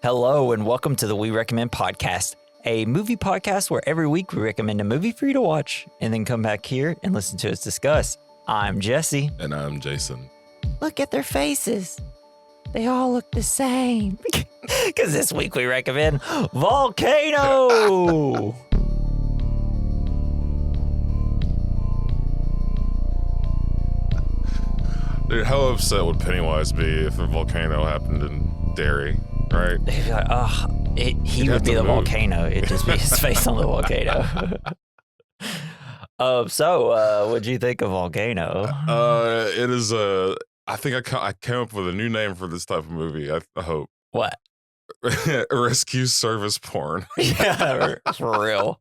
Hello and welcome to the We Recommend podcast, a movie podcast where every week we recommend a movie for you to watch and then come back here and listen to us discuss. I'm Jesse. And I'm Jason. Look at their faces. They all look the same. Because this week we recommend Volcano. Dude, how upset would Pennywise be if a volcano happened in Derry, right? They'd be like, he would be the volcano. It'd just be his face on the volcano. What'd you think of Volcano? It is I think I came up with a new name for this type of movie, I hope. What? Rescue service porn. Yeah, for real.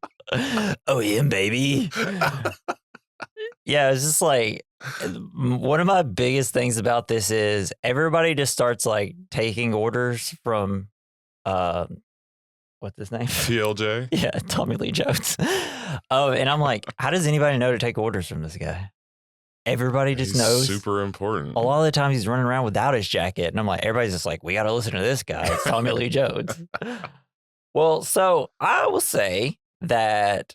Oh, yeah, baby. Yeah, it's just like, one of my biggest things about this is everybody just starts like taking orders from, what's his name? TLJ? Yeah, Tommy Lee Jones. And I'm like, how does anybody know to take orders from this guy? Everybody just knows. Super important. A lot of the time he's running around without his jacket. And I'm like, everybody's just like, we got to listen to this guy. It's Tommy Lee Jones. Well, so I will say that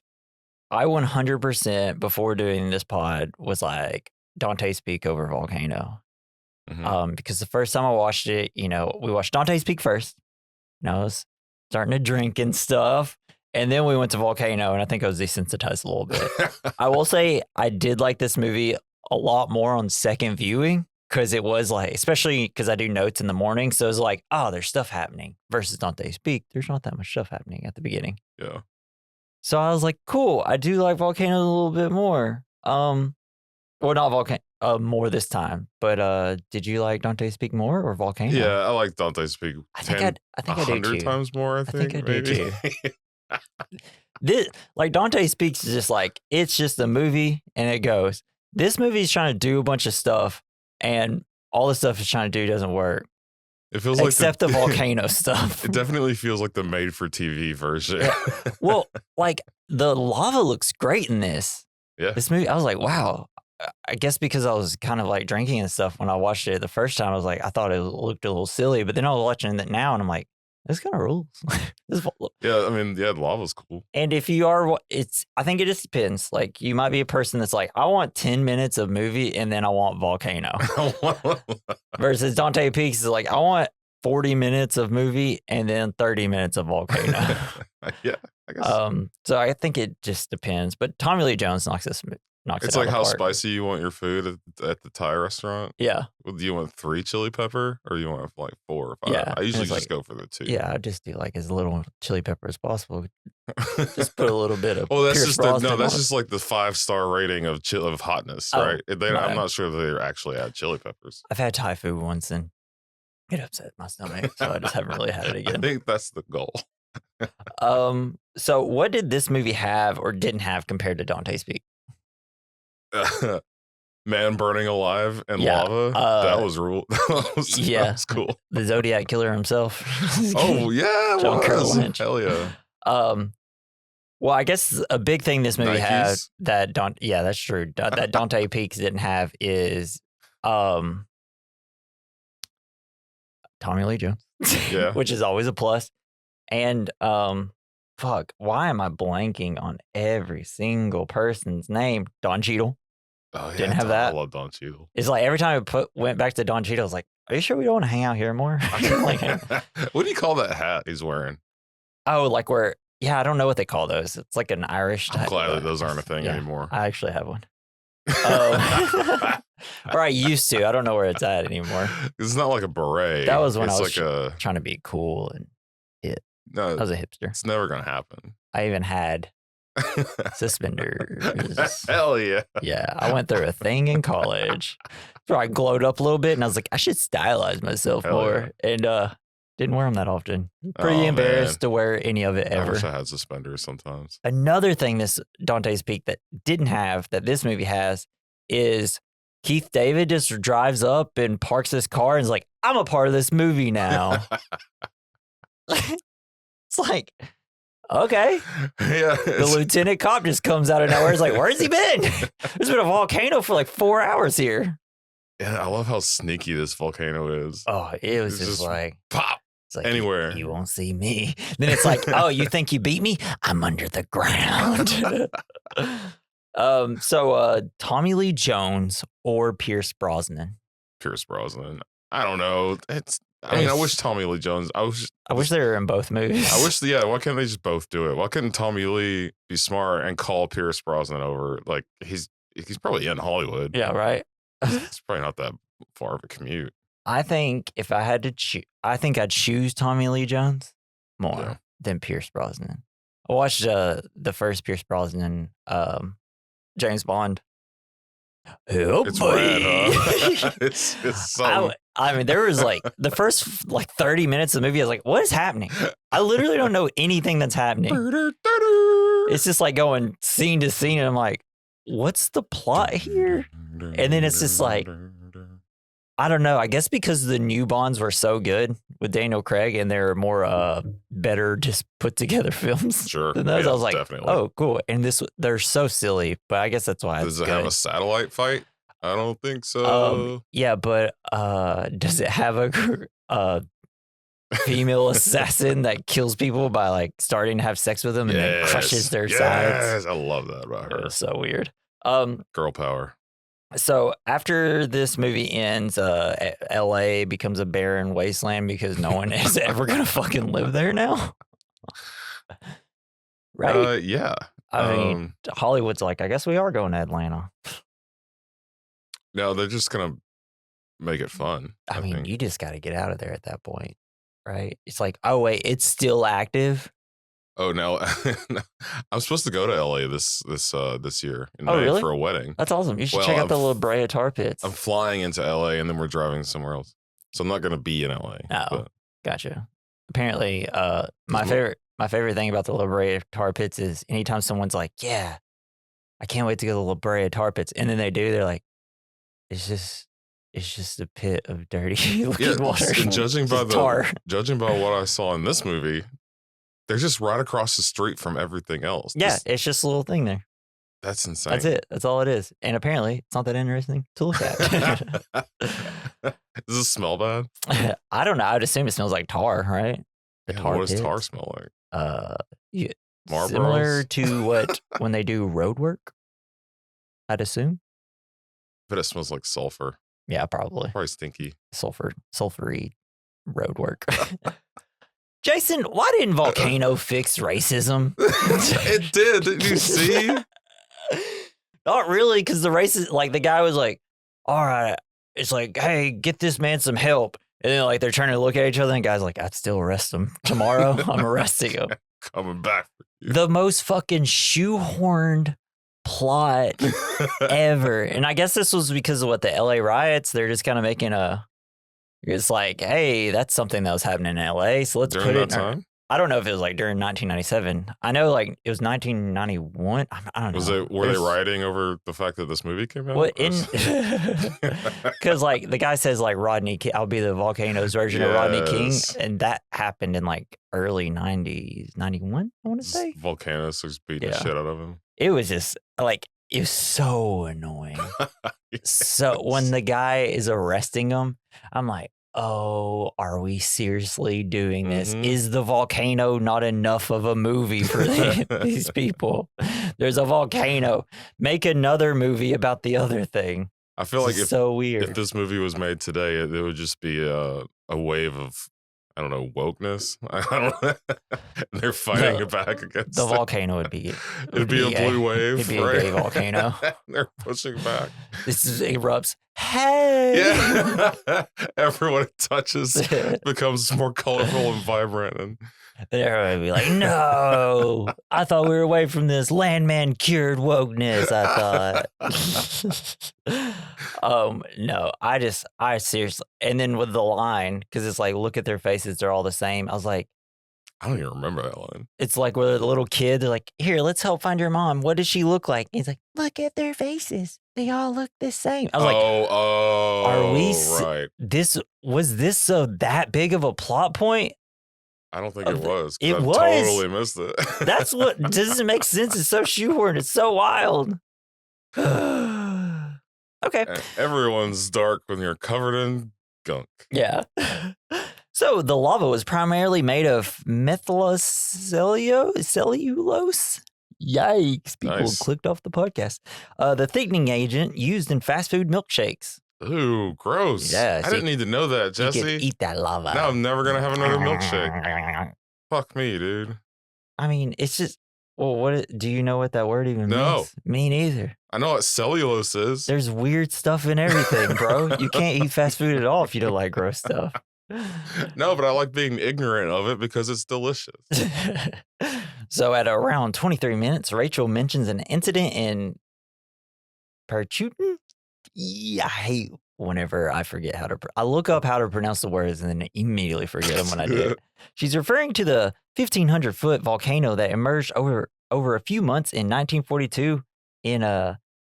I 100% before doing this pod was like Dante's Peak over Volcano. Mm-hmm. Because the first time I watched it, we watched Dante's Peak first. I was starting to drink and stuff. And then we went to Volcano, and I think I was desensitized a little bit. I will say I did like this movie a lot more on second viewing because it was like, especially because I do notes in the morning. So it was like, oh, there's stuff happening versus Dante's Peak. There's not that much stuff happening at the beginning. Yeah. So I was like, cool. I do like Volcano a little bit more. Well, not Volcano, more this time. But did you like Dante's Peak more or Volcano? Yeah, I like Dante's Peak. I think I do too. 100 times more, I think. I do too. Dante Speaks is just like, it's just a movie and it goes. This movie is trying to do a bunch of stuff and all the stuff it's trying to do doesn't work. It feels except the volcano stuff. It definitely feels like the made for TV version. Yeah. Well, like the lava looks great in this. Yeah. This movie, I was like, wow. I guess because I was kind of like drinking and stuff when I watched it the first time, I was like, I thought it looked a little silly, but then I was watching it now and I'm like, this kind of rules. Yeah, I mean, the lava's cool. And if you are, I think it just depends. Like, you might be a person that's like, I want 10 minutes of movie and then I want Volcano. Versus Dante Peaks is like, I want 40 minutes of movie and then 30 minutes of Volcano. Yeah, I guess. So I think it just depends. But Tommy Lee Jones knocks it it's like how spicy you want your food at the Thai restaurant. Yeah. Do you want 3 chili pepper or you want like 4 or 5? Yeah. I usually just go for the 2. Yeah, I just do like as little chili pepper as possible. Just put a little bit of. Well, that's just like the 5-star rating of hotness, right? I'm not sure that they actually add chili peppers. I've had Thai food once and it upset my stomach, so I just haven't really had it again. I think that's the goal. So what did this movie have or didn't have compared to Dante's Peak? Man burning alive in lava. That was rule. That was cool. The Zodiac killer himself. Oh yeah, John Carroll Lynch. Hell yeah. Well, I guess a big thing this movie had that that's true. That Dante Peaks didn't have is Tommy Lee Jones. Yeah. Which is always a plus. And why am I blanking on every single person's name? Don Cheadle. Oh, yeah, didn't have that. I love Don Cheadle. It's like every time I went back to Don Cheadle, I was like, are you sure we don't want to hang out here more? What do you call that hat he's wearing? Oh, like where, I don't know what they call those. It's like an Irish type. I'm glad that those aren't a thing anymore. I actually have one. Or I used to. I don't know where it's at anymore. It's not like a beret. That was when I was trying to be cool and hip. No, I was a hipster. It's never going to happen. I even had suspenders. Hell yeah. Yeah, I went through a thing in college. So I glowed up a little bit and I was like, I should stylize myself more. Yeah. And didn't wear them that often. Pretty embarrassed to wear any of it ever. I wish I had suspenders sometimes. Another thing this Dante's Peak that didn't have, that this movie has, is Keith David just drives up and parks his car and is like, I'm a part of this movie now. It's like, okay. Yeah. The lieutenant cop just comes out of nowhere. He's like, where's he been? There's been a volcano for like 4 hours here. Yeah, I love how sneaky this volcano is. Oh, it was just like pop. It's like, Anywhere. You won't see me. Then it's like, oh, you think you beat me? I'm under the ground. So Tommy Lee Jones or Pierce Brosnan? Pierce Brosnan. I don't know. I wish Tommy Lee Jones. I wish they were in both movies. Why can't they just both do it? Why couldn't Tommy Lee be smart and call Pierce Brosnan over? Like he's probably in Hollywood. Yeah, right. It's probably not that far of a commute. I think if I had to choose, I think I'd choose Tommy Lee Jones more than Pierce Brosnan. I watched the first Pierce Brosnan James Bond. Oh, it's boy. rad, huh? it's so. I mean, there was like the first 30 minutes of the movie. I was like, what is happening? I literally don't know anything that's happening. It's just like going scene to scene, and I'm like, what's the plot here? And then it's just like, I don't know. I guess because the new Bonds were so good with Daniel Craig, and they're more better, just put together films. Sure. Than those. I was like, definitely. Oh, cool. And they're so silly, but I guess that's why. Does it have a satellite fight? I don't think so. Yeah, but does it have a female assassin that kills people by like starting to have sex with them and then crushes their sides? I love that about her. It's so weird. Girl power. So after this movie ends, LA becomes a barren wasteland because no one is ever gonna fucking live there now. Right? Yeah. I mean, Hollywood's like, I guess we are going to Atlanta. No, they're just gonna make it fun. I mean, you just got to get out of there at that point, right? It's like, oh wait, it's still active. Oh no, I'm supposed to go to LA this year in May really? for a wedding. That's awesome. You should check out the La Brea Tar Pits. I'm flying into LA and then we're driving somewhere else, so I'm not going to be in LA. Oh, gotcha. Apparently, my favorite thing about the La Brea Tar Pits is anytime someone's like, "Yeah, I can't wait to go to the La Brea Tar Pits," and then they do, they're like, "It's just a pit of dirty looking water." And judging by tar. Judging by what I saw in this movie, they're just right across the street from everything else. Yeah, it's just a little thing there. That's insane. That's it. That's all it is. And apparently, it's not that interesting to look at. Does it smell bad? I don't know. I would assume it smells like tar, right? What does tar smell like? Similar to what when they do road work, I'd assume. But it smells like sulfur. Yeah, probably. Probably stinky. Sulfury road work. Jason, why didn't Volcano fix racism? It did. Didn't you see? Not really, because the racist, like the guy was like, all right, it's like, hey, get this man some help. And then like they're trying to look at each other and the guy's like, I'd still arrest him. Tomorrow, I'm arresting him. Coming back for you. The most fucking shoehorned plot ever. And I guess this was because of what the LA riots, they're just kind of making it's like, hey, that's something that was happening in LA, so let's put it in time? I don't know if it was like during 1997. I know like it was 1991. I don't know. Were they rioting over the fact that this movie came out? What because like the guy says like Rodney King, I'll be the Volcano's version of Rodney King, and that happened in like early 90s, 91, I want to say. Volcano was beating the shit out of him. It was just like, it was so annoying. So when the guy is arresting him, I'm like, oh, are we seriously doing this? Mm-hmm. Is the Volcano not enough of a movie for these people? There's a volcano. Make another movie about the other thing. I feel like so weird. If this movie was made today, it would just be a wave of, I don't know, wokeness. I don't know. They're fighting back against the volcano. It'd be a blue wave. It'd be a gay volcano. They're pushing back. This erupts. Hey! Yeah. Everyone it touches becomes more colorful and vibrant. And they're be like, no, I thought we were away from this landman cured wokeness. I thought. No, I seriously. And then with the line, because it's like, look at their faces, they're all the same. I was like, I don't even remember that line. It's like where the little kid, they're like, here, let's help find your mom. What does she look like? And he's like, look at their faces. They all look the same. I was like, are we right? Was this that big of a plot point? I don't think it was. It was. Totally missed it. That's what doesn't make sense. It's so shoehorned. It's so wild. Okay. And everyone's dark when you're covered in gunk. Yeah. So the lava was primarily made of cellulose. Yikes! People Nice. clicked off the podcast. The thickening agent used in fast food milkshakes. Ooh, gross. Yeah, I didn't need to know that, You Jesse. could eat that lava. Now I'm never going to have another milkshake. Fuck me, dude. I mean, it's just, well, do you know what that word even means? Me neither. I know what cellulose is. There's weird stuff in everything, bro. You can't eat fast food at all if you don't like gross stuff. No, but I like being ignorant of it because it's delicious. So at around 23 minutes, Rachel mentions an incident in Perchutin. Yeah, I hate whenever I forget how to. I look up how to pronounce the words and then immediately forget them when I do it. She's referring to the 1,500-foot volcano that emerged over a few months in 1942 in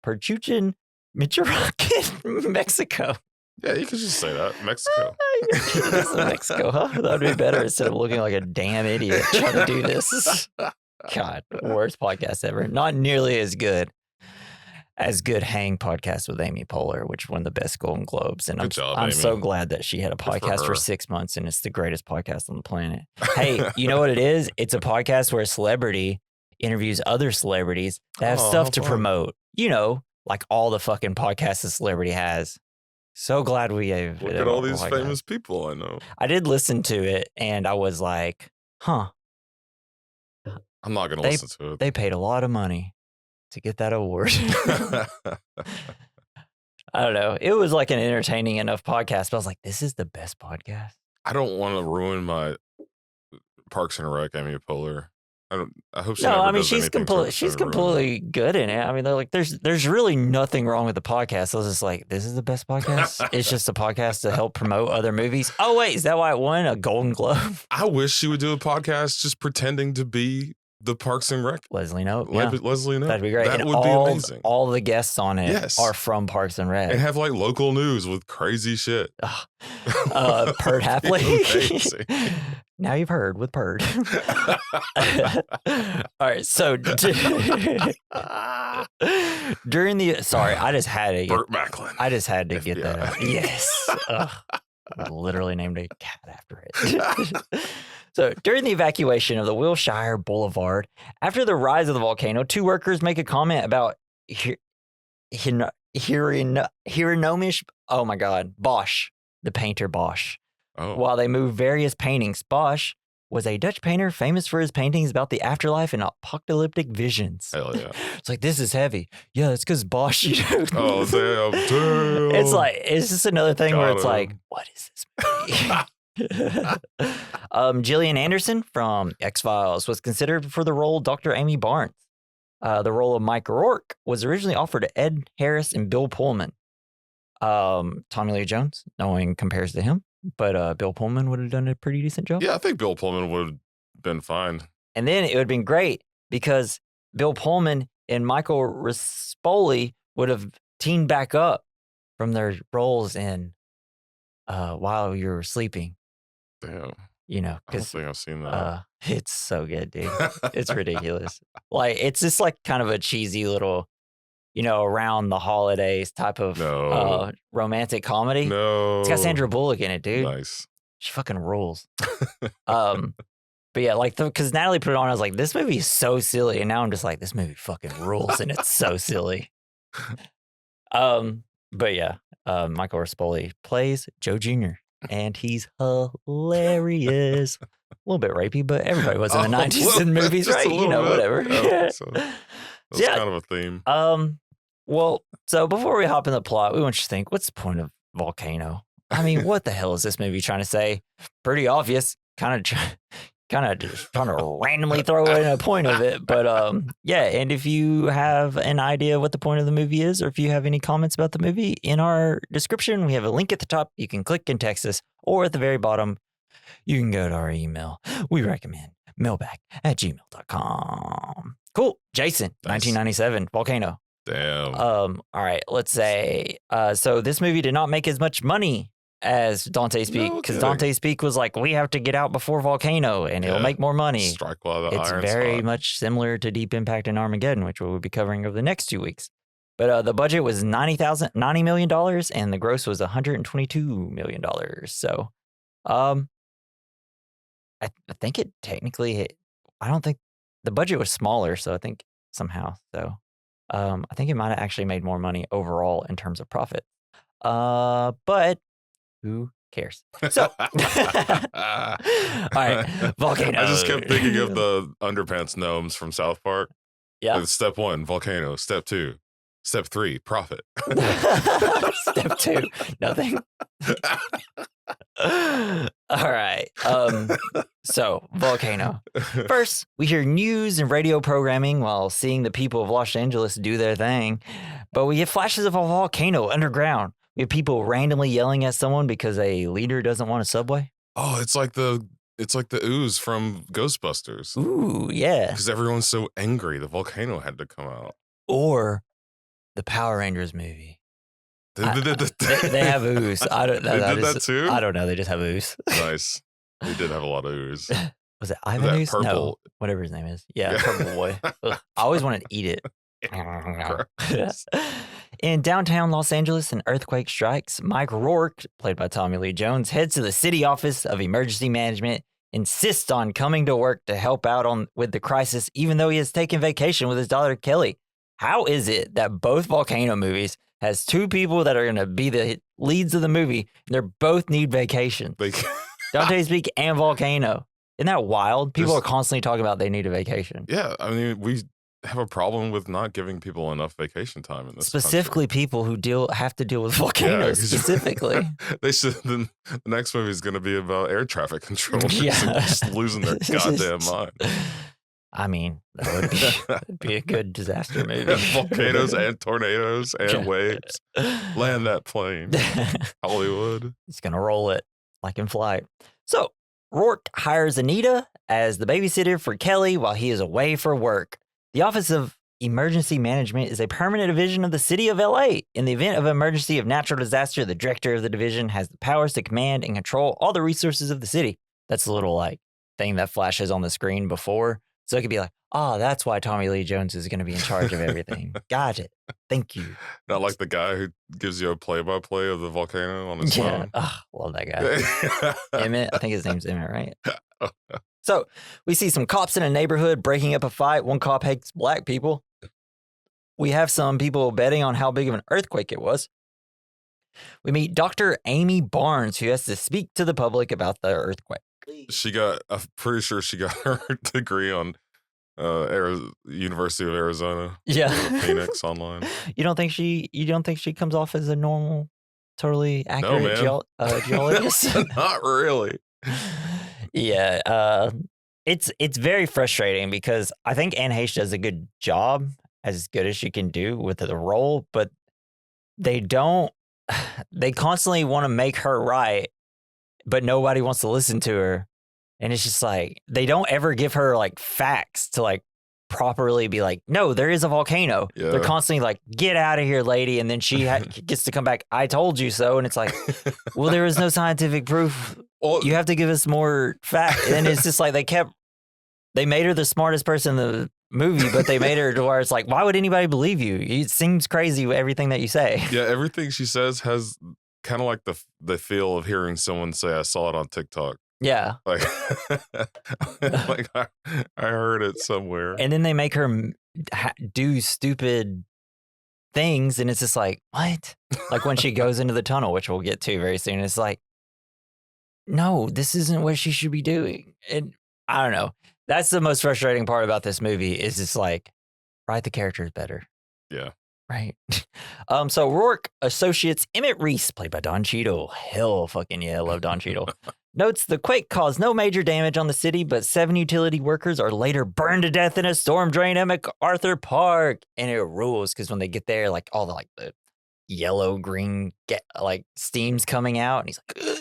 Perchutin, Michoacan, Mexico. Yeah, you could just say that. Mexico. You're kidding us in Mexico, huh? That would be better instead of looking like a damn idiot trying to do this. God, worst podcast ever. Not nearly as good Hang podcast with Amy Poehler, which won the best Golden Globes. And I'm so glad that she had a podcast for 6 months and it's the greatest podcast on the planet. Hey, you know what it is? It's a podcast where a celebrity interviews other celebrities that have stuff to promote. You know, like all the fucking podcasts a celebrity has. So glad we have. Look at all these famous people I know. I did listen to it and I was like, huh. I'm not going to listen to it. They paid a lot of money to get that award. I don't know. It was like an entertaining enough podcast, but I was like, this is the best podcast. I don't want to ruin my Parks and Rec, Amy Poehler. I hope she she's completely good in it. I mean, they're like, there's really nothing wrong with the podcast. I was just like, this is the best podcast. It's just a podcast to help promote other movies. Oh wait, is that why it won a Golden Globe? I wish she would do a podcast just pretending to be the Parks and Rec. Leslie Knope. Leslie Knope. That'd be great. That would be amazing. All the guests on it are from Parks and Rec. And have like local news with crazy shit. Perd Hapley. Now you've heard with Perd. All right. So during the, sorry, I just had to. Burt Macklin. I just had to get that out. Yes. I literally named a cat after it. So during the evacuation of the Wilshire Boulevard, after the rise of the volcano, two workers make a comment about Hieronymus, oh my God, Bosch, the painter Bosch. Oh. While they move various paintings, Bosch was a Dutch painter famous for his paintings about the afterlife and apocalyptic visions. Hell yeah. It's like, this is heavy. Yeah, it's because Bosch, you know. Oh, damn. It's like, it's just another thing where it's like, what is this movie? Gillian Anderson from X-Files was considered for the role of Dr. Amy Barnes. The role of Mike Roark was originally offered to Ed Harris and Bill Pullman. Tommy Lee Jones, no one compares to him, but Bill Pullman would have done a pretty decent job. Yeah, I think Bill Pullman would have been fine. And then it would have been great because Bill Pullman and Michael Rispoli would have teamed back up from their roles in While You Were Sleeping. Damn. You know, I don't think I've seen that. It's so good, dude. It's ridiculous. Like, it's just like kind of a cheesy little, you know, around the holidays type of romantic comedy. No. It's got Sandra Bullock in it, dude. Nice. She fucking rules. But yeah, like, because Natalie put it on, I was like, this movie is so silly. And now I'm just like, this movie fucking rules and it's so silly. But yeah, Michael Rispoli plays Joe Jr. and he's hilarious. A little bit rapey, but everybody was in the 90s in movies, right? You know, whatever. That's kind of a theme. Well, so before we hop in the plot, we want you to think, what's the point of Volcano? I mean, what the hell is this movie trying to say? Pretty obvious. Kind of just trying to randomly throw in a point of it. But yeah, and if you have an idea what the point of the movie is, or if you have any comments about the movie, in our description, we have a link at the top. You can click and text us, or at the very bottom, you can go to our email. We recommend mailbag@gmail.com. Cool. Jason, nice. 1997, Volcano. Damn. All right, let's say, so this movie did not make as much money as Dante Speak, because Dante Speak was like, we have to get out before Volcano and it'll make more money. Strike while the It's iron's very hot. much similar to Deep Impact and Armageddon, which we'll be covering over the next 2 weeks. But the budget was $90 million and the gross was $122 million. So I think it technically hit. I don't think the budget was smaller, so I think somehow. So I think it might have actually made more money overall in terms of profit. But who cares? So, all right, volcano. I just kept thinking of the underpants gnomes from South Park. Yeah. Like, step 1, volcano. Step 2, step 3, profit. Step 2, nothing. All right. So, volcano. First, we hear news and radio programming while seeing the people of Los Angeles do their thing. But we get flashes of a volcano underground. We have people randomly yelling at someone because a leader doesn't want a subway. Oh, it's like the ooze from Ghostbusters. Ooh, yeah. Because everyone's so angry, the volcano had to come out. Or the Power Rangers movie. They have ooze. I don't know. They did that too? I don't know. They just have ooze. Nice. They did have a lot of ooze. Was it Ivan Ooze? Purple. No, whatever his name is. Yeah, Purple Boy. Ugh, I always wanted to eat it. In downtown Los Angeles, an earthquake strikes. Mike Roark, played by Tommy Lee Jones, heads to the city office of emergency management, insists on coming to work to help out with the crisis, even though he has taken vacation with his daughter Kelly. How is it that both volcano movies has two people that are going to be the leads of the movie, and they both need vacation? Dante's Peak and Volcano. Isn't that wild? People are constantly talking about they need a vacation. Yeah, I mean, we have a problem with not giving people enough vacation time in this specifically country. People who have to deal with volcanoes specifically. They should. The next movie is going to be about air traffic control. Yeah. Just losing their goddamn mind. I mean, that would be a good disaster movie. Volcanoes and tornadoes and waves. Land that plane. Hollywood. He's going to roll it like in Flight. So Roark hires Anita as the babysitter for Kelly while he is away for work. The Office of Emergency Management is a permanent division of the city of LA. In the event of an emergency of natural disaster, the director of the division has the powers to command and control all the resources of the city. That's a little thing that flashes on the screen before. So it could be like, oh, that's why Tommy Lee Jones is going to be in charge of everything. Got it. Thank you. Not like the guy who gives you a play-by-play of the volcano on his phone. Oh, love that guy. Emmett. I think his name's Emmett, right? So we see some cops in a neighborhood breaking up a fight. One cop hates black people. We have some people betting on how big of an earthquake it was. We meet Dr. Amy Barnes, who has to speak to the public about the earthquake. I'm pretty sure she got her degree on University of Arizona. Yeah. Phoenix online. You don't think she comes off as a normal, totally accurate geologist? Not really. Yeah, it's very frustrating because I think Anne Heche does a good job, as good as she can do with the role, but they constantly want to make her right, but nobody wants to listen to her. And it's just like, they don't ever give her facts to properly be like, no, there is a volcano. Yeah. They're constantly like, get out of here, lady. And then she gets to come back, I told you so. And it's like, well, there is no scientific proof. Well, you have to give us more fact. And it's just like they made her the smartest person in the movie, but they made her to where it's like, why would anybody believe you? It seems crazy, everything that you say. Yeah, everything she says has kind of like the feel of hearing someone say, I saw it on TikTok. Yeah. I heard it somewhere. And then they make her do stupid things, and it's just like, what? Like when she goes into the tunnel, which we'll get to very soon, it's like, no, this isn't what she should be doing. And I don't know. That's the most frustrating part about this movie is just like, write the characters better. Yeah. Right. So Roark associates Emmett Reese, played by Don Cheadle. Hell fucking yeah, I love Don Cheadle. Notes the quake caused no major damage on the city, but 7 utility workers are later burned to death in a storm drain at MacArthur Park. And it rules because when they get there, all the yellow green steam's coming out, and he's like, ugh.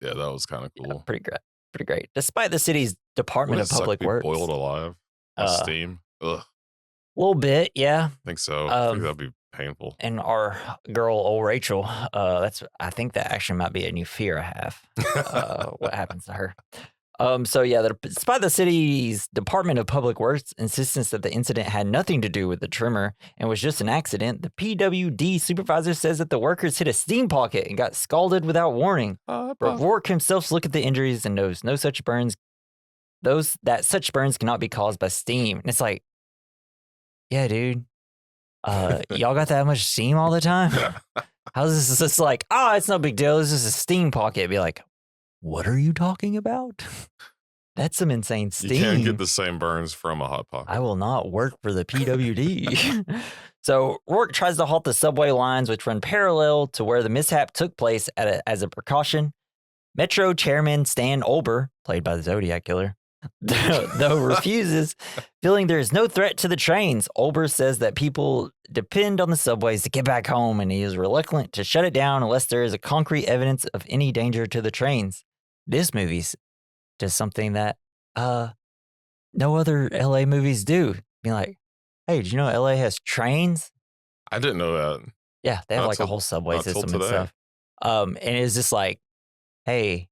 Yeah, that was kind of cool. Yeah, pretty great. Despite the city's Department of Public Works boiled alive steam. Ugh. A little bit, yeah. I think so. I think that'd be painful. And our girl, old Rachel, I think that actually might be a new fear I have. What happens to her? So yeah, despite the city's Department of Public Works' insistence that the incident had nothing to do with the tremor and was just an accident, the PWD supervisor says that the workers hit a steam pocket and got scalded without warning. But Roark himself looks at the injuries and knows no such burns that such burns cannot be caused by steam. And it's like, yeah, dude. Y'all got that much steam all the time? How's this just like, oh, it's no big deal. It's just a steam pocket. Be like, what are you talking about? That's some insane steam. You can't get the same burns from a hot pocket. I will not work for the PWD. So Roark tries to halt the subway lines, which run parallel to where the mishap took place as a precaution. Metro Chairman Stan Olber, played by the Zodiac Killer, though refuses, feeling there is no threat to the trains. Olber says that people depend on the subways to get back home, and he is reluctant to shut it down unless there is a concrete evidence of any danger to the trains. This movie does something that no other LA movies do. Be like, hey, did you know LA has trains? I didn't know that. Yeah, they have like a whole subway system and stuff. And it's just like, hey,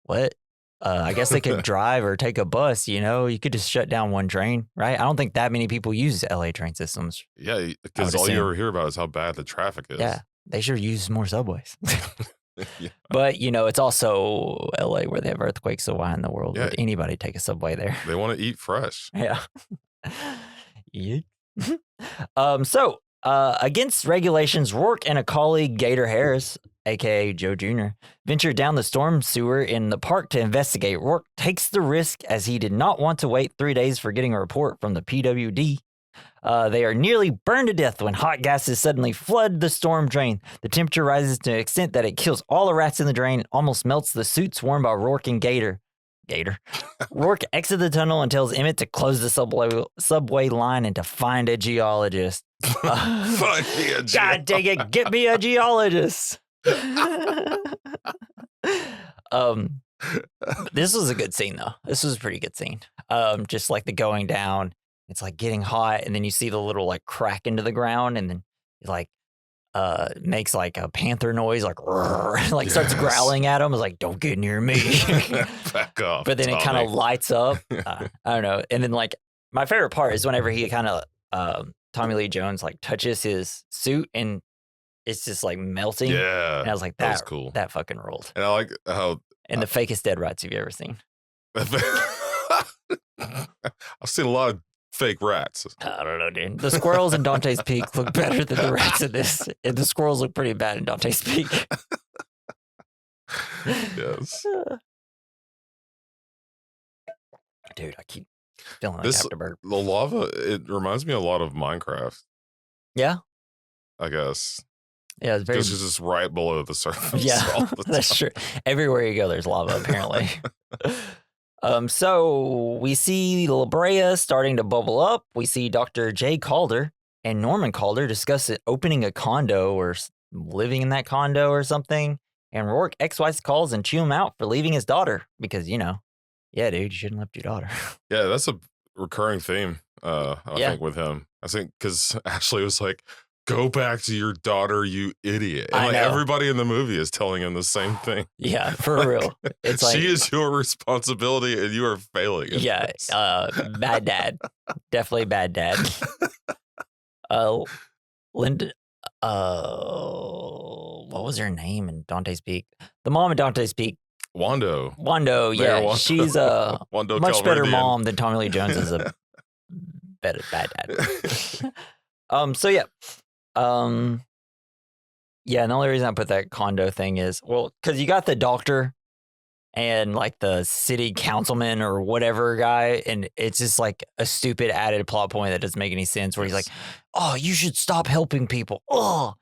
what? I guess they could drive or take a bus, you know? You could just shut down one train, right? I don't think that many people use LA train systems. Yeah, because all you ever hear about is how bad the traffic is. Yeah, they should use more subways. Yeah. But, you know, it's also LA where they have earthquakes, so why in the world would anybody take a subway there? They want to eat fresh. Yeah. Yeah. Against regulations, Roark and a colleague, Gator Harris, a.k.a. Joe Jr., ventured down the storm sewer in the park to investigate. Roark takes the risk as he did not want to wait 3 days for getting a report from the PWD. They are nearly burned to death when hot gases suddenly flood the storm drain. The temperature rises to an extent that it kills all the rats in the drain and almost melts the suits worn by Roark and Gator. Roark exits the tunnel and tells Emmett to close the subway line and to find a geologist. Find me a geologist. God dang it, get me a geologist. This was a good scene though. This was a pretty good scene. Just like the going down, it's like getting hot, and then you see the little like crack into the ground, and then it like makes like a panther noise, like like starts growling at him. It's like, don't get near me. Back off. But then it kind of lights up. I don't know. And then like my favorite part is whenever he kind of Tommy Lee Jones like touches his suit and it's just like melting. Yeah. And I was like, that was cool. That fucking rolled. And I like how and the fakest dead rats you've ever seen. I've seen a lot of fake rats. I don't know, dude. The squirrels in Dante's Peak look better than the rats in this. And the squirrels look pretty bad in Dante's Peak. Yes. Dude, I keep feeling like I have to burp. The lava, it reminds me a lot of Minecraft. Yeah. I guess. Yeah, it's very. It's just right below the surface. Yeah, that's true. Everywhere you go, there's lava, apparently. So we see La Brea starting to bubble up. We see Dr. Jay Calder and Norman Calder discuss opening a condo or living in that condo or something. And Roark ex-wife calls and chew him out for leaving his daughter because, you know, yeah, dude, you shouldn't have left your daughter. Yeah, that's a recurring theme, I think, with him. I think because Ashley was like, go back to your daughter, you idiot. And like everybody in the movie is telling him the same thing. Yeah, for real. It's like, she is your responsibility and you are failing. Yeah, bad dad. Definitely bad dad. Linda, what was her name in Dante's Peak? The mom in Dante's Peak. Wando, yeah. Wando. She's a Wando much better mom than Tommy Lee Jones is a bad dad. So yeah. Yeah, and the only reason I put that condo thing is, well, because you got the doctor and like the city councilman or whatever guy, and it's just like a stupid added plot point that doesn't make any sense where he's like, oh, you should stop helping people. Oh,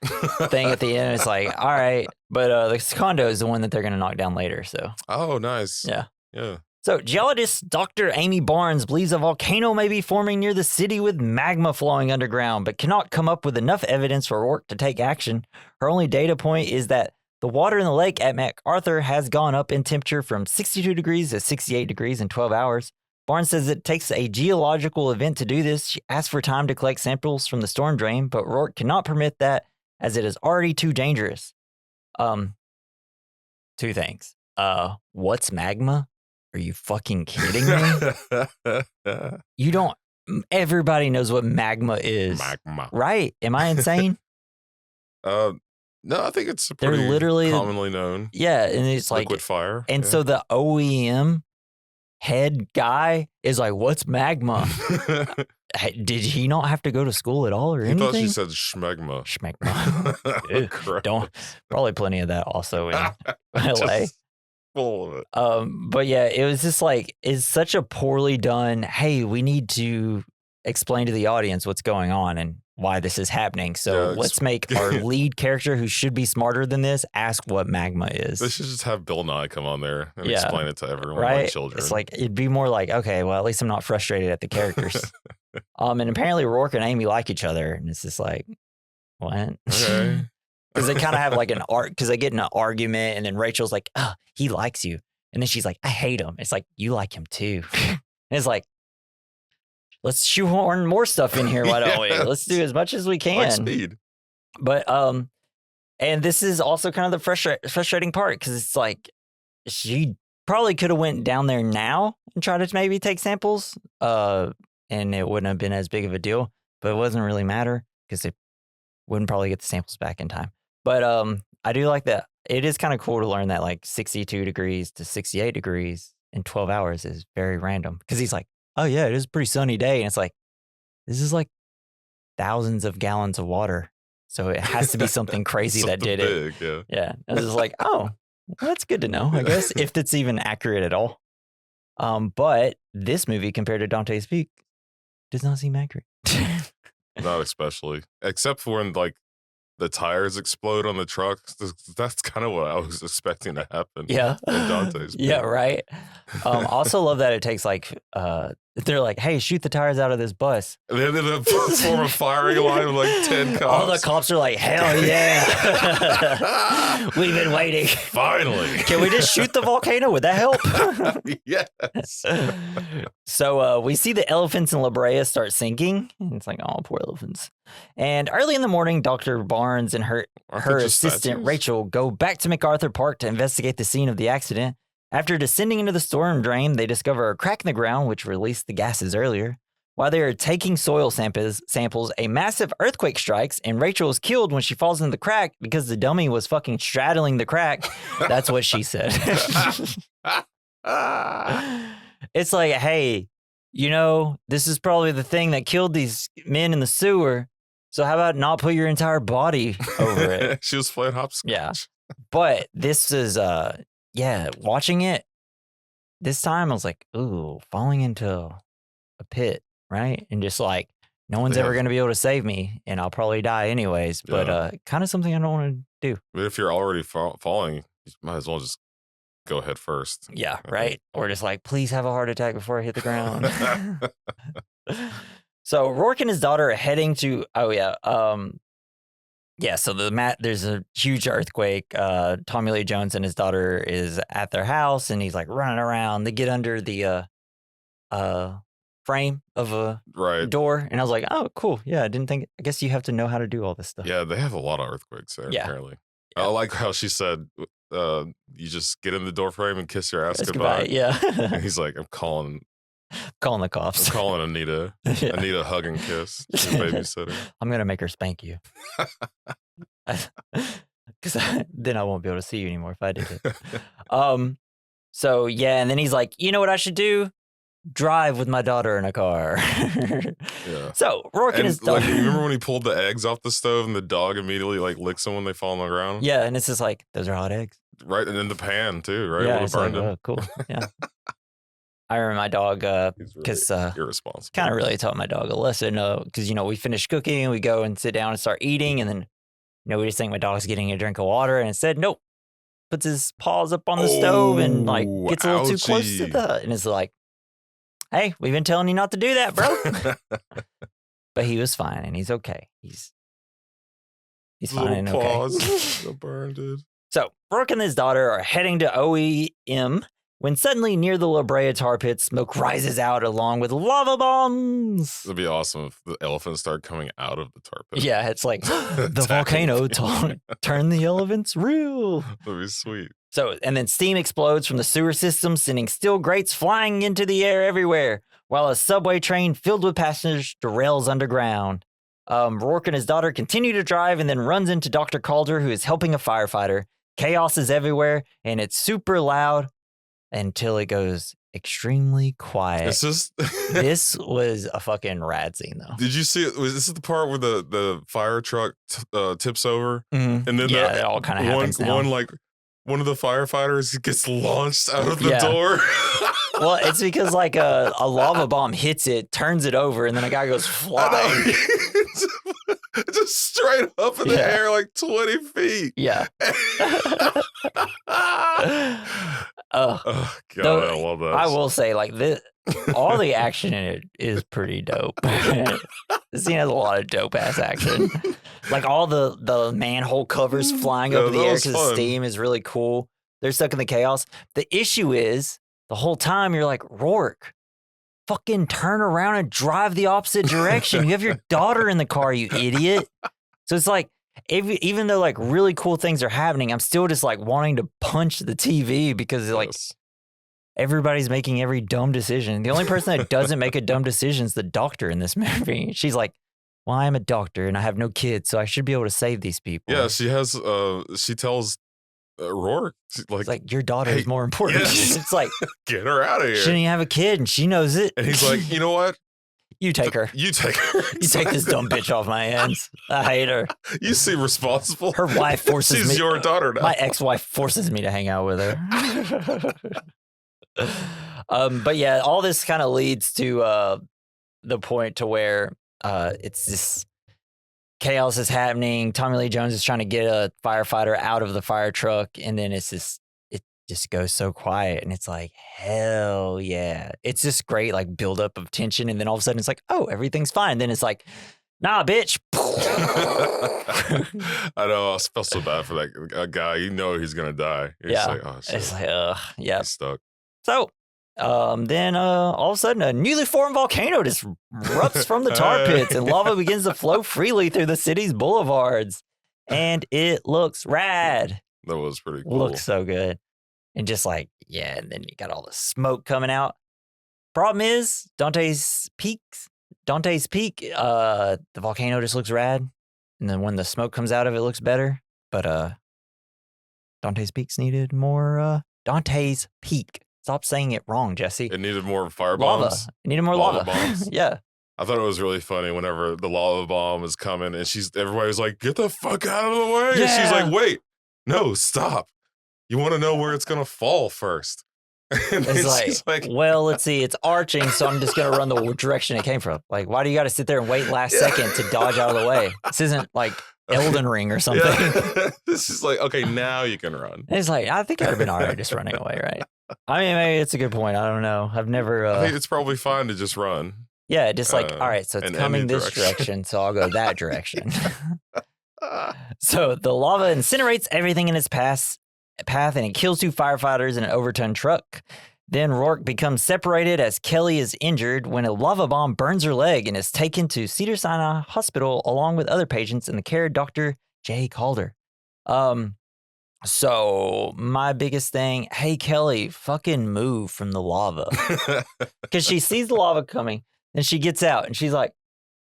thing at the end. It's like, all right. But this condo is the one that they're going to knock down later. So. Oh, nice. Yeah. Yeah. So, geologist Dr. Amy Barnes believes a volcano may be forming near the city with magma flowing underground, but cannot come up with enough evidence for Roark to take action. Her only data point is that the water in the lake at MacArthur has gone up in temperature from 62 degrees to 68 degrees in 12 hours. Barnes says it takes a geological event to do this. She asks for time to collect samples from the storm drain, but Roark cannot permit that as it is already too dangerous. Two things. What's magma? Are you fucking kidding me? You don't. Everybody knows what magma is. Magma. Right? Am I insane? No, I think it's pretty literally commonly known. Yeah, and it's like liquid fire. And so the OEM head guy is like, "What's magma?" Did he not have to go to school at all or anything? He thought she said schmegma. Schmegma. Don't probably plenty of that also in LA. Full of it. But yeah, it was just like, it's such a poorly done, hey, we need to explain to the audience what's going on and why this is happening. So let's make our lead character, who should be smarter than this, ask what magma is. They should just have Bill Nye come on there and explain it to everyone, right? like children. It's like, it'd be more like, okay, well, at least I'm not frustrated at the characters. And apparently Roark and Amy like each other, and it's just like, what? Okay. Because they kind of have like because they get in an argument, and then Rachel's like, oh, he likes you. And then she's like, I hate him. It's like, you like him too. And it's like, let's shoehorn more stuff in here. Why don't we? Let's do as much as we can. Like speed. But, and this is also kind of the frustrating part, because it's like, she probably could have went down there now and tried to maybe take samples, and it wouldn't have been as big of a deal, but it wasn't really matter because it wouldn't probably get the samples back in time. But I do like that. It is kind of cool to learn that like 62 degrees to 68 degrees in 12 hours is very random, because he's like, oh yeah, it is a pretty sunny day. And it's like, this is like thousands of gallons of water. So it has to be something crazy that did big, it. Yeah. And it's just like, oh, well, that's good to know, I guess, if it's even accurate at all. But this movie, compared to Dante's Peak, does not seem accurate. Not especially. Except for when like the tires explode on the truck. That's kind of what I was expecting to happen. Yeah. In Dante's Peak. Yeah, right. Also love that it takes like, they're like, hey, shoot the tires out of this bus. And they ended up form a firing line with like 10 cops. All the cops are like, hell yeah. We've been waiting. Finally. Can we just shoot the volcano? Would that help? Yes. So we see the elephants in La Brea start sinking. And it's like, oh, poor elephants. And early in the morning, Dr. Barnes and her assistant, Rachel, go back to MacArthur Park to investigate the scene of the accident. After descending into the storm drain, they discover a crack in the ground, which released the gases earlier. While they are taking soil samples, a massive earthquake strikes, and Rachel is killed when she falls into the crack because the dummy was fucking straddling the crack. That's what she said. It's like, hey, you know, this is probably the thing that killed these men in the sewer. So how about not put your entire body over it? She was playing hopscotch. Yeah. But this is, watching it this time, I was like, ooh, falling into a pit, right? And just like, no one's ever going to be able to save me, and I'll probably die anyways. But kind of something I don't want to do. But if you're already falling, you might as well just go head first. Yeah, right? Or just like, please have a heart attack before I hit the ground. So Roark and his daughter are heading to, so there's a huge earthquake. Tommy Lee Jones and his daughter is at their house, and he's like running around. They get under the frame of a door, and I was like, oh, cool. Yeah, I guess you have to know how to do all this stuff. Yeah, they have a lot of earthquakes there, apparently. Yeah. I like how she said, you just get in the door frame and kiss your ass goodbye. Yeah. And he's like, I'm calling the cops. I'm calling Anita. Yeah. I need a hug and kiss. Your babysitter. I'm going to make her spank you. Because then I won't be able to see you anymore if I did it. So, yeah, and then he's like, you know what I should do? Drive with my daughter in a car. Yeah. So, Roark and his daughter. Like, you remember when he pulled the eggs off the stove and the dog immediately like licks them when they fall on the ground? Yeah, and it's just like, those are hot eggs. Right, and in the pan too, right? Yeah, it's like, oh, cool. Yeah. I remember my dog, because irresponsible. Kind of really taught my dog a lesson, because, we finish cooking and we go and sit down and start eating, and then, we just think my dog's getting a drink of water, and instead, nope, puts his paws up on the stove and like gets a little too close to and it's like, hey, we've been telling you not to do that, bro. But he was fine, and he's okay. He's fine and okay. Paws, so burned, dude. So Roark and his daughter are heading to OEM when suddenly near the La Brea tar pit, smoke rises out along with lava bombs. It'd be awesome if the elephants start coming out of the tar pit. Yeah, it's like the volcano turned the elephants real. That'd be sweet. So, and then steam explodes from the sewer system, sending steel grates flying into the air everywhere, while a subway train filled with passengers derails underground. Roark and his daughter continue to drive and then runs into Dr. Calder, who is helping a firefighter. Chaos is everywhere, and it's super loud until it goes extremely quiet. It's just This was a fucking rad scene, though. Did you see it? Was this the part where the fire truck tips over, and then it all kind of happens now. One of the firefighters gets launched out of the door. Well, it's because like a lava bomb hits it, turns it over, and then a guy goes flying. Just straight up in the air, like 20 feet. Yeah. Oh God, I love that. I will say, like this, all the action in it is pretty dope. This scene has a lot of dope ass action. Like all the manhole covers flying up in the air because the steam is really cool. They're stuck in the chaos. The issue is the whole time you're like, Roark, fucking turn around and drive the opposite direction. You have your daughter in the car, you idiot. So it's like, even though like really cool things are happening, I'm still just like wanting to punch the TV because like everybody's making every dumb decision. The only person that doesn't make a dumb decision is the doctor in this movie. She's like, well, I'm a doctor and I have no kids, so I should be able to save these people. Yeah, she has, she tells Roark, it's like, your daughter is more important. Yes. It's like, get her out of here. She didn't even have a kid and she knows it. And he's like, you know what? You take her. You take her. You take this dumb bitch off my hands. I hate her. You seem responsible. Her wife forces me. She's your daughter now. My ex-wife forces me to hang out with her. But yeah, all this kind of leads to the point to where it's this chaos is happening. Tommy Lee Jones is trying to get a firefighter out of the fire truck, and then it just goes so quiet, and it's like, hell yeah. It's just great, like, buildup of tension, and then all of a sudden it's like, oh, everything's fine. And then it's like, nah, bitch. I know, I felt so bad for that guy. You know he's going to die. You're just like, oh, shit. It's like, yeah. He's stuck. So then all of a sudden a newly formed volcano just erupts from the tar pits and lava begins to flow freely through the city's boulevards. And it looks rad. That was pretty cool. Looks so good. And just like, yeah, and then you got all the smoke coming out. Problem is, Dante's Peak, the volcano just looks rad. And then when the smoke comes out of it, looks better. But Dante's Peaks needed more Dante's Peak. Stop saying it wrong, Jesse. It needed more fire bombs. Lava. It needed more lava. Bombs. Yeah. I thought it was really funny whenever the lava bomb is coming and everybody was like, get the fuck out of the way. Yeah. And she's like, wait, no, stop. You want to know where it's going to fall first. And it's like, well, let's see. It's arching, so I'm just going to run the direction it came from. Like, why do you got to sit there and wait last second to dodge out of the way? This isn't like Elden Ring or something. Yeah. This is like, okay, now you can run. And it's like, I think I'd have been all right just running away, right? I mean, maybe it's a good point. I don't know. I've never... I think it's probably fine to just run. Yeah, just like, all right, so it's coming this direction, so I'll go that direction. So the lava incinerates everything in its path, and it kills 2 firefighters in an overturned truck. Then Roark becomes separated as Kelly is injured when a lava bomb burns her leg and is taken to Cedars-Sinai Hospital along with other patients in the care of Dr. Jay Calder. So my biggest thing, hey, Kelly, fucking move from the lava. Because she sees the lava coming, and she gets out, and she's like,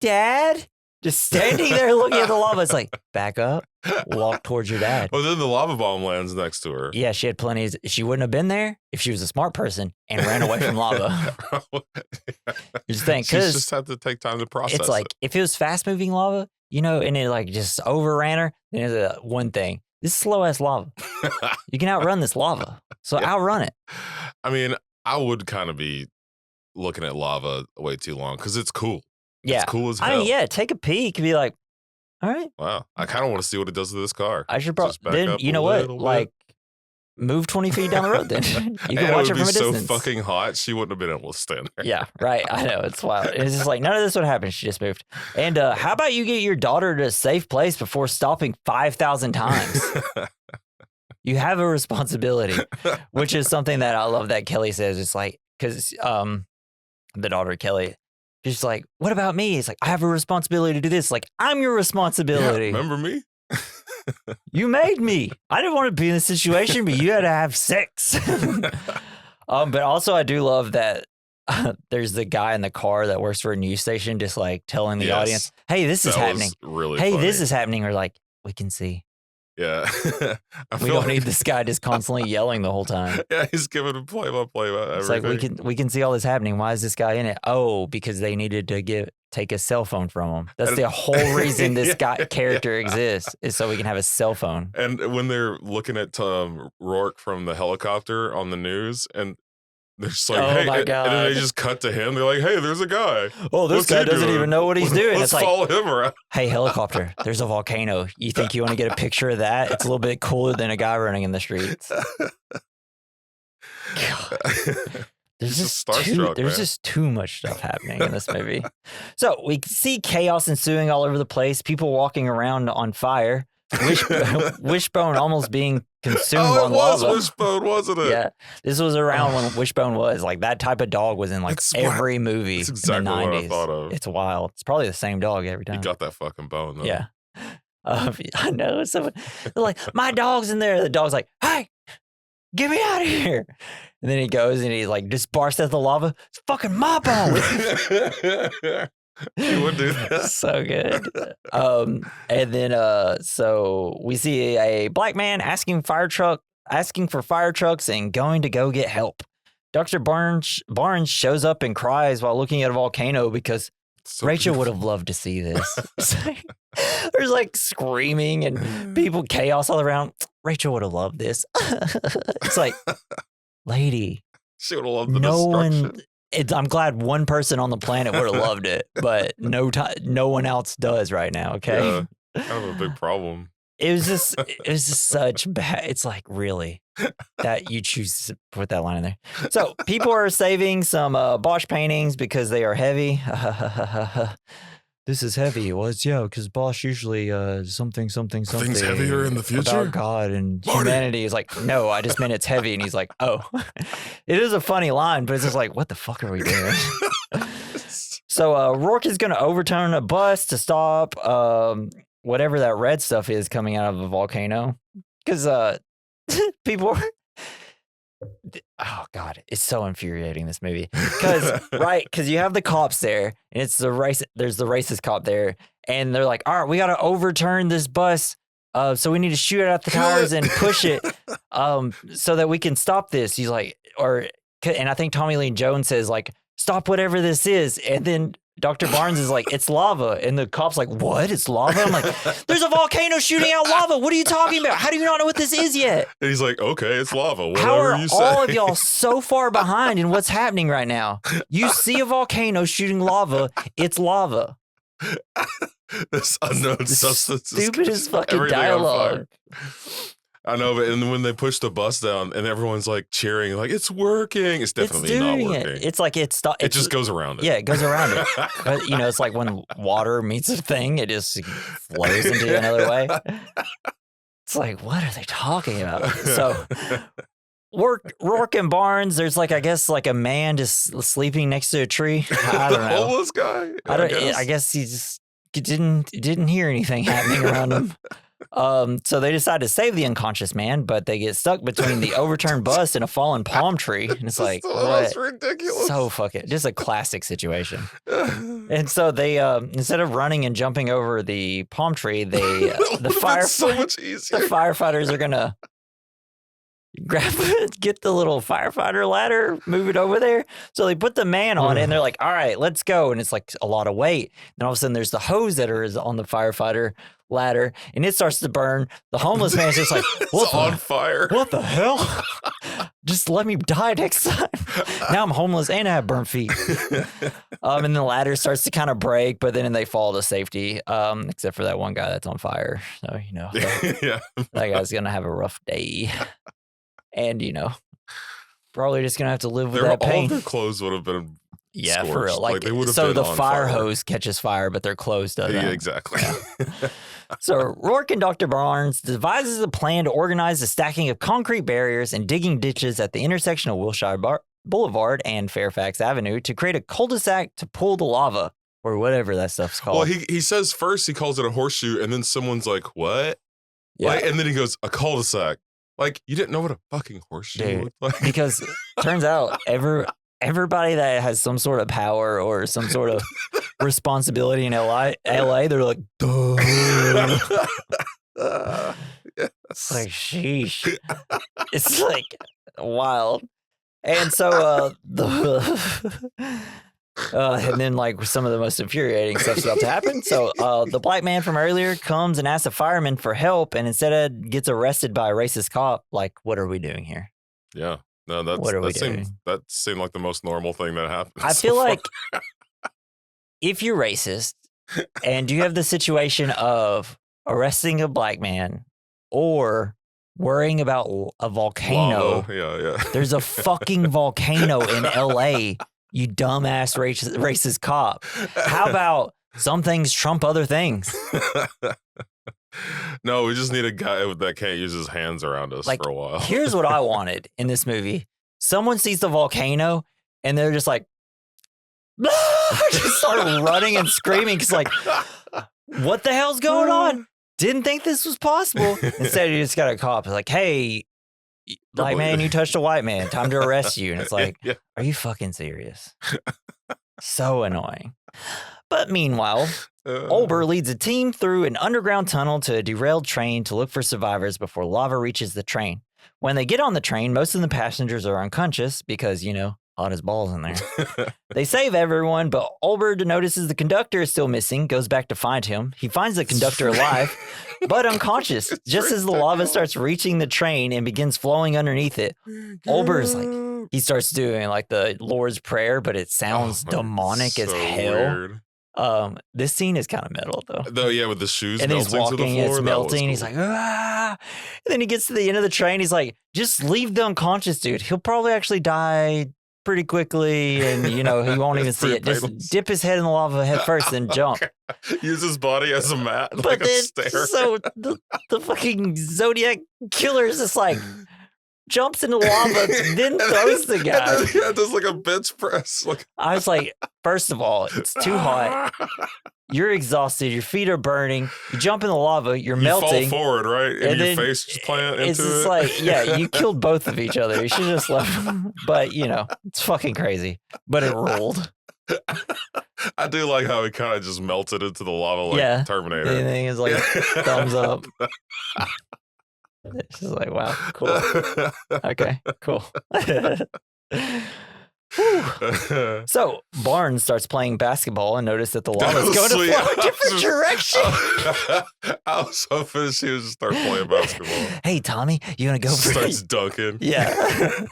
Dad? Just standing there looking at the lava. It's like, back up, walk towards your dad. Well, then the lava bomb lands next to her. Yeah, she had plenty. She wouldn't have been there if she was a smart person and ran away from lava. You just think, she just had to take time to process it's like, if it was fast-moving lava, you know, and it like just overran her, then it's one thing. This is slow-ass lava. You can outrun this lava. So outrun it. I mean, I would kind of be looking at lava way too long because it's cool. Yeah. It's cool as hell. I mean, yeah, take a peek and be like, all right. Wow. I kind of want to see what it does to this car. I should probably, then, you know what? Like, move 20 feet down the road then. You can watch it from a distance. It would be so fucking hot, she wouldn't have been able to stand there. Yeah, right. I know. It's wild. It's just like, none of this would happen. She just moved. And how about you get your daughter to a safe place before stopping 5,000 times? You have a responsibility, which is something that I love that Kelly says. It's like, because the daughter, Kelly, she's like, what about me? It's like, I have a responsibility to do this. Like, I'm your responsibility. Yeah, remember me? You made me. I didn't want to be in this situation, but you had to have sex. But also, I do love that there's the guy in the car that works for a news station just like telling the audience, hey, this is happening. Really hey, funny. This is happening. Or like, we can see. Yeah. We don't need this guy just constantly yelling the whole time. Yeah, he's giving a play-by-play about everything. It's like we can see all this happening. Why is this guy in it? Oh, because they needed to take a cell phone from him. That's the whole reason this character exists, is so we can have a cell phone. And when they're looking at Roark from the helicopter on the news, and they're just like, hey, my God. And then they just cut to him. They're like, hey, there's a guy. Oh, this guy doesn't even know what he's doing. Let's it's follow like, him around. Hey, helicopter, there's a volcano. You think you want to get a picture of that? It's a little bit cooler than a guy running in the streets. There's just too much stuff happening in this movie. So we see chaos ensuing all over the place. People walking around on fire. Wishbone almost being consumed on lava. It was Wishbone, wasn't it? Yeah. This was around when Wishbone was. Like, that type of dog was in every movie That's exactly in the 90s. what I thought of. It's wild. It's probably the same dog every time. He got that fucking bone, though. Yeah. I know. They're like, my dog's in there. The dog's like, hey, get me out of here. And then he goes and he like just barks at the lava. It's fucking my bone. He would do that. So good. And then so we see a black man asking for fire trucks and going to go get help. Dr. Barnes shows up and cries while looking at a volcano because Rachel would have loved to see this. There's like screaming and people, chaos all around. Rachel would have loved this. It's like, lady, she would have loved the destruction. I'm glad one person on the planet would have loved it, but no one else does right now. Okay, yeah, kind of a big problem. It was just such bad. It's like, really, that you choose to put that line in there. So people are saving some Bosch paintings because they are heavy. This is heavy. Well, it's, yeah, because Bosch usually something. Things heavier in the future? About God and humanity. Is like, no, I just meant it's heavy. And he's like, oh. It is a funny line, but it's just like, what the fuck are we doing? So Roark is going to overturn a bus to stop whatever that red stuff is coming out of the volcano. Because people are... Oh God, it's so infuriating, this movie. Because you have the cops there, and it's there's the racist cop there, and they're like, all right, we got to overturn this bus, so we need to shoot out the tires and push it, so that we can stop this. He's like, and I think Tommy Lee Jones says like, stop whatever this is, and then Dr. Barnes is like, it's lava. And the cop's like, what? It's lava? I'm like, there's a volcano shooting out lava. What are you talking about? How do you not know what this is yet? And he's like, okay, it's lava. Whatever How are you say. all of y'all so far behind in what's happening right now? You see a volcano shooting lava. It's lava. This unknown substance. Stupidest fucking dialogue. I know, but and when they push the bus down and everyone's like cheering, like, it's working. It's definitely not working. It's like it just goes around it. Yeah, it goes around it. But, it's like when water meets a thing, it just flows into another way. It's like, what are they talking about? So Roark and Barnes, there's like, I guess, like a man just sleeping next to a tree. I don't know. Homeless guy? I guess he just didn't hear anything happening around him. So they decide to save the unconscious man, but they get stuck between the overturned bus and a fallen palm tree. And it's like, that's ridiculous. So fucking, just a classic situation. And so they, instead of running and jumping over the palm tree, the firefighters are gonna get the little firefighter ladder, move it over there. So they put the man on it and they're like, all right, let's go. And it's like a lot of weight. And all of a sudden there's the hose that is on the firefighter ladder and it starts to burn. The homeless man's just like, it's on fire. What the hell? Just let me die next time. Now I'm homeless and I have burnt feet. And the ladder starts to kind of break, but then they fall to safety, except for that one guy that's on fire. So, yeah. That guy's going to have a rough day. And, probably just going to have to live with that pain. All of their clothes would have been scorched. For real. Like they would have so been the on fire hose catches fire, but their clothes doesn't. Yeah, exactly. Yeah. So Roark and Dr. Barnes devises a plan to organize the stacking of concrete barriers and digging ditches at the intersection of Wilshire Boulevard and Fairfax Avenue to create a cul-de-sac to pull the lava, or whatever that stuff's called. Well, he says first he calls it a horseshoe, and then someone's like, what? Yeah. And then he goes, a cul-de-sac. Like, you didn't know what a fucking horseshoe looked like? Because turns out everybody that has some sort of power or some sort of responsibility in LA, they're like, duh. It's like, sheesh. It's like wild. And so and then like some of the most infuriating stuff's about to happen. So the black man from earlier comes and asks a fireman for help, and instead gets arrested by a racist cop. Like, what are we doing here? Yeah. No, that seemed like the most normal thing that happened. I feel like if you're racist and you have the situation of arresting a black man or worrying about a volcano, yeah. There's a fucking volcano in LA, you dumbass racist cop. How about some things trump other things? No, we just need a guy that can't use his hands around us for a while. Here's what I wanted in this movie. Someone sees the volcano and they're just like, just start running and screaming. Because like, what the hell's going on? Didn't think this was possible. Instead, you just got a cop like, hey, black man, you touched a white man. Time to arrest you. And it's like, are you fucking serious? So annoying. But meanwhile, Olber leads a team through an underground tunnel to a derailed train to look for survivors before lava reaches the train. When they get on the train, most of the passengers are unconscious because, hot as balls in there. They save everyone, but Olber notices the conductor is still missing, goes back to find him. He finds the conductor alive, but unconscious, just as the lava starts reaching the train and begins flowing underneath it. Olber's like, he starts doing like the Lord's Prayer, but it sounds demonic as hell. Weird. This scene is kind of metal though. Yeah, with the shoes and melting he's walking, to the floor. It's melting. Cool. He's like, ah. And then he gets to the end of the train. He's like, just leave the unconscious dude. He'll probably actually die pretty quickly, and he won't even see it. Just dip his head in the lava head first, then jump. Use his body as a mat, but like then, a stair. So the fucking Zodiac killer is just like jumps into lava, then throws the guy. Yeah, does like a bench press. I was like, first of all, it's too hot. You're exhausted. Your feet are burning. You jump in the lava. You're melting. You fall forward, right? And your face just plant into it. It's just like, yeah, you killed both of each other. You should have just left them. But, it's fucking crazy. But it rolled. I do like how he kind of just melted into the lava like Terminator. The thing is like thumbs up. It's just like, wow, cool. Okay, cool. So Barnes starts playing basketball and noticed that the lava is going to flow a different direction. I was hoping she would just start playing basketball. Hey, Tommy, you want to go for Starts dunking. Yeah.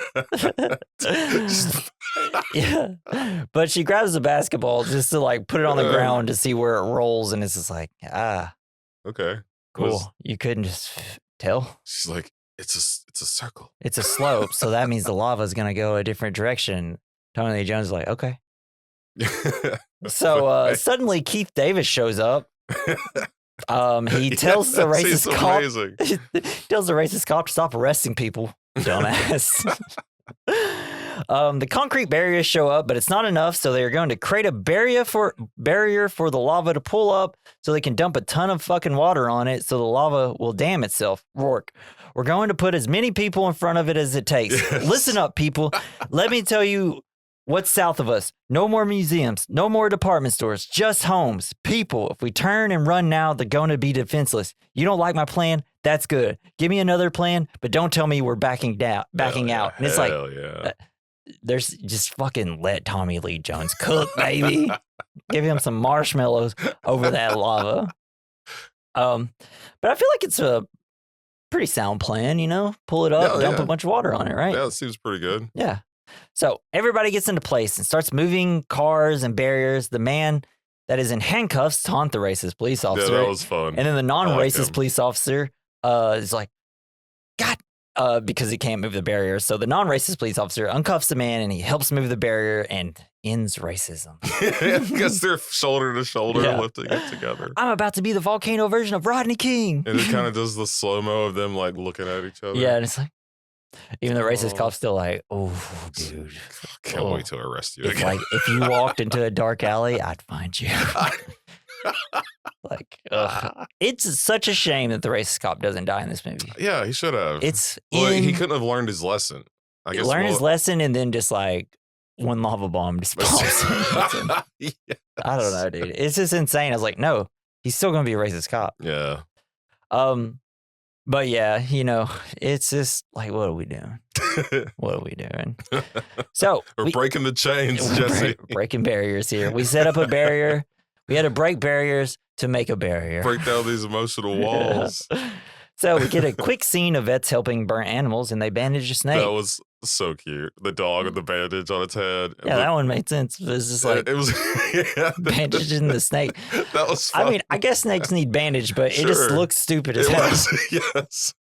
Yeah. But she grabs the basketball just to like put it on the ground to see where it rolls. And it's just like, okay. Cool. You couldn't just tell? She's like, it's a circle. It's a slope. So that means the lava is going to go a different direction. Tony Lee Jones is like, okay. So suddenly Keith Davis shows up. He tells the racist cop. He tells the racist cop to stop arresting people. Dumbass. The concrete barriers show up, but it's not enough. So they're going to create a barrier for the lava to pull up, so they can dump a ton of fucking water on it, so the lava will dam itself. Roark. We're going to put as many people in front of it as it takes. Yes. Listen up, people. Let me tell you what's south of us. No more museums, no more department stores, just homes. People, if we turn and run now, they're going to be defenseless. You don't like my plan? That's good. Give me another plan, but don't tell me we're backing out. And it's like, there's just fucking let Tommy Lee Jones cook, baby. Give him some marshmallows over that lava. But I feel like it's a pretty sound plan, pull it up, dump a bunch of water on it, right? Yeah, it seems pretty good. Yeah. So everybody gets into place and starts moving cars and barriers. The man that is in handcuffs taunt the racist police officer. Yeah, that was fun. And then the non-racist police officer is like, God, because he can't move the barrier. So the non-racist police officer uncuffs the man and he helps move the barrier and ends racism. Because they're shoulder to shoulder lifting it together. I'm about to be the volcano version of Rodney King. And it kind of does the slow-mo of them like looking at each other. Yeah, and it's like, even the racist cop's still like, oh, dude. Can't wait to arrest you again. Like, if you walked into a dark alley, I'd find you. Like, it's such a shame that the racist cop doesn't die in this movie. Yeah, he should have. He couldn't have learned his lesson. I guess learn his lesson and then just like one lava bomb just pops in. I don't know, dude. It's just insane. I was like, no, he's still going to be a racist cop. Yeah. But yeah, it's just like, what are we doing? What are we doing? So we're breaking the chains, Jesse. Breaking barriers here. We set up a barrier. We had to break barriers to make a barrier. Break down these emotional walls. So we get a quick scene of vets helping burnt animals, and they bandage a snake. That was so cute. The dog with the bandage on its head. Yeah, that one made sense. It was just like it was bandaging the snake. That was fun. I mean, I guess snakes need bandage, but it just looks stupid as hell. Yes.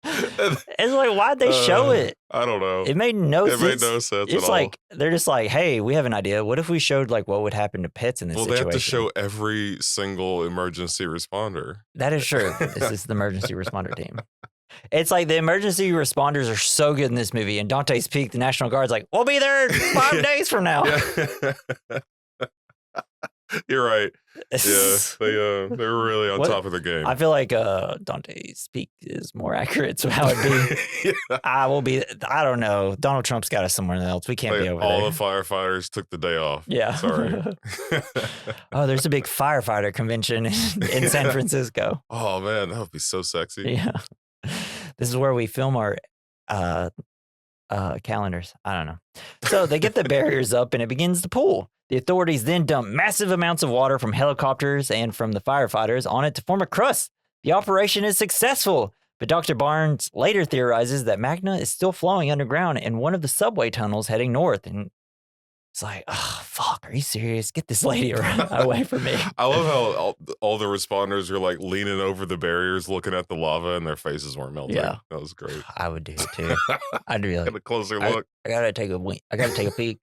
It's like, why'd they show it? I don't know. It made no sense. It made no sense It's at like, they're just like, hey, we have an idea. What if we showed like what would happen to pets in this situation? Well, they have to show every single emergency responder. That is true. This is the emergency responder team. It's like the emergency responders are so good in this movie. And Dante's Peak, the National Guard's like, we'll be there 5 days from now. Yeah. You're right. Yeah, they're really on top of the game. I feel like Dante's Peak is more accurate to how it'd be. Yeah. I don't know. Donald Trump's got us somewhere else. We can't be over all there. the firefighters took the day off. Yeah. Sorry. Oh, there's a big firefighter convention in San Francisco. Oh, man, that would be so sexy. Yeah. This is where we film our calendars. I don't know. So they get the barriers up and it begins to pool. The authorities then dump massive amounts of water from helicopters and from the firefighters on it to form a crust. The operation is successful, but Dr. Barnes later theorizes that magma is still flowing underground in one of the subway tunnels heading north. And it's like, oh, fuck, are you serious? Get this lady away from me. I love how all the responders are like leaning over the barriers, looking at the lava, and their faces weren't melting. Yeah. That was great. I would do it too. I'd be like, get a closer look. I gotta take a peek.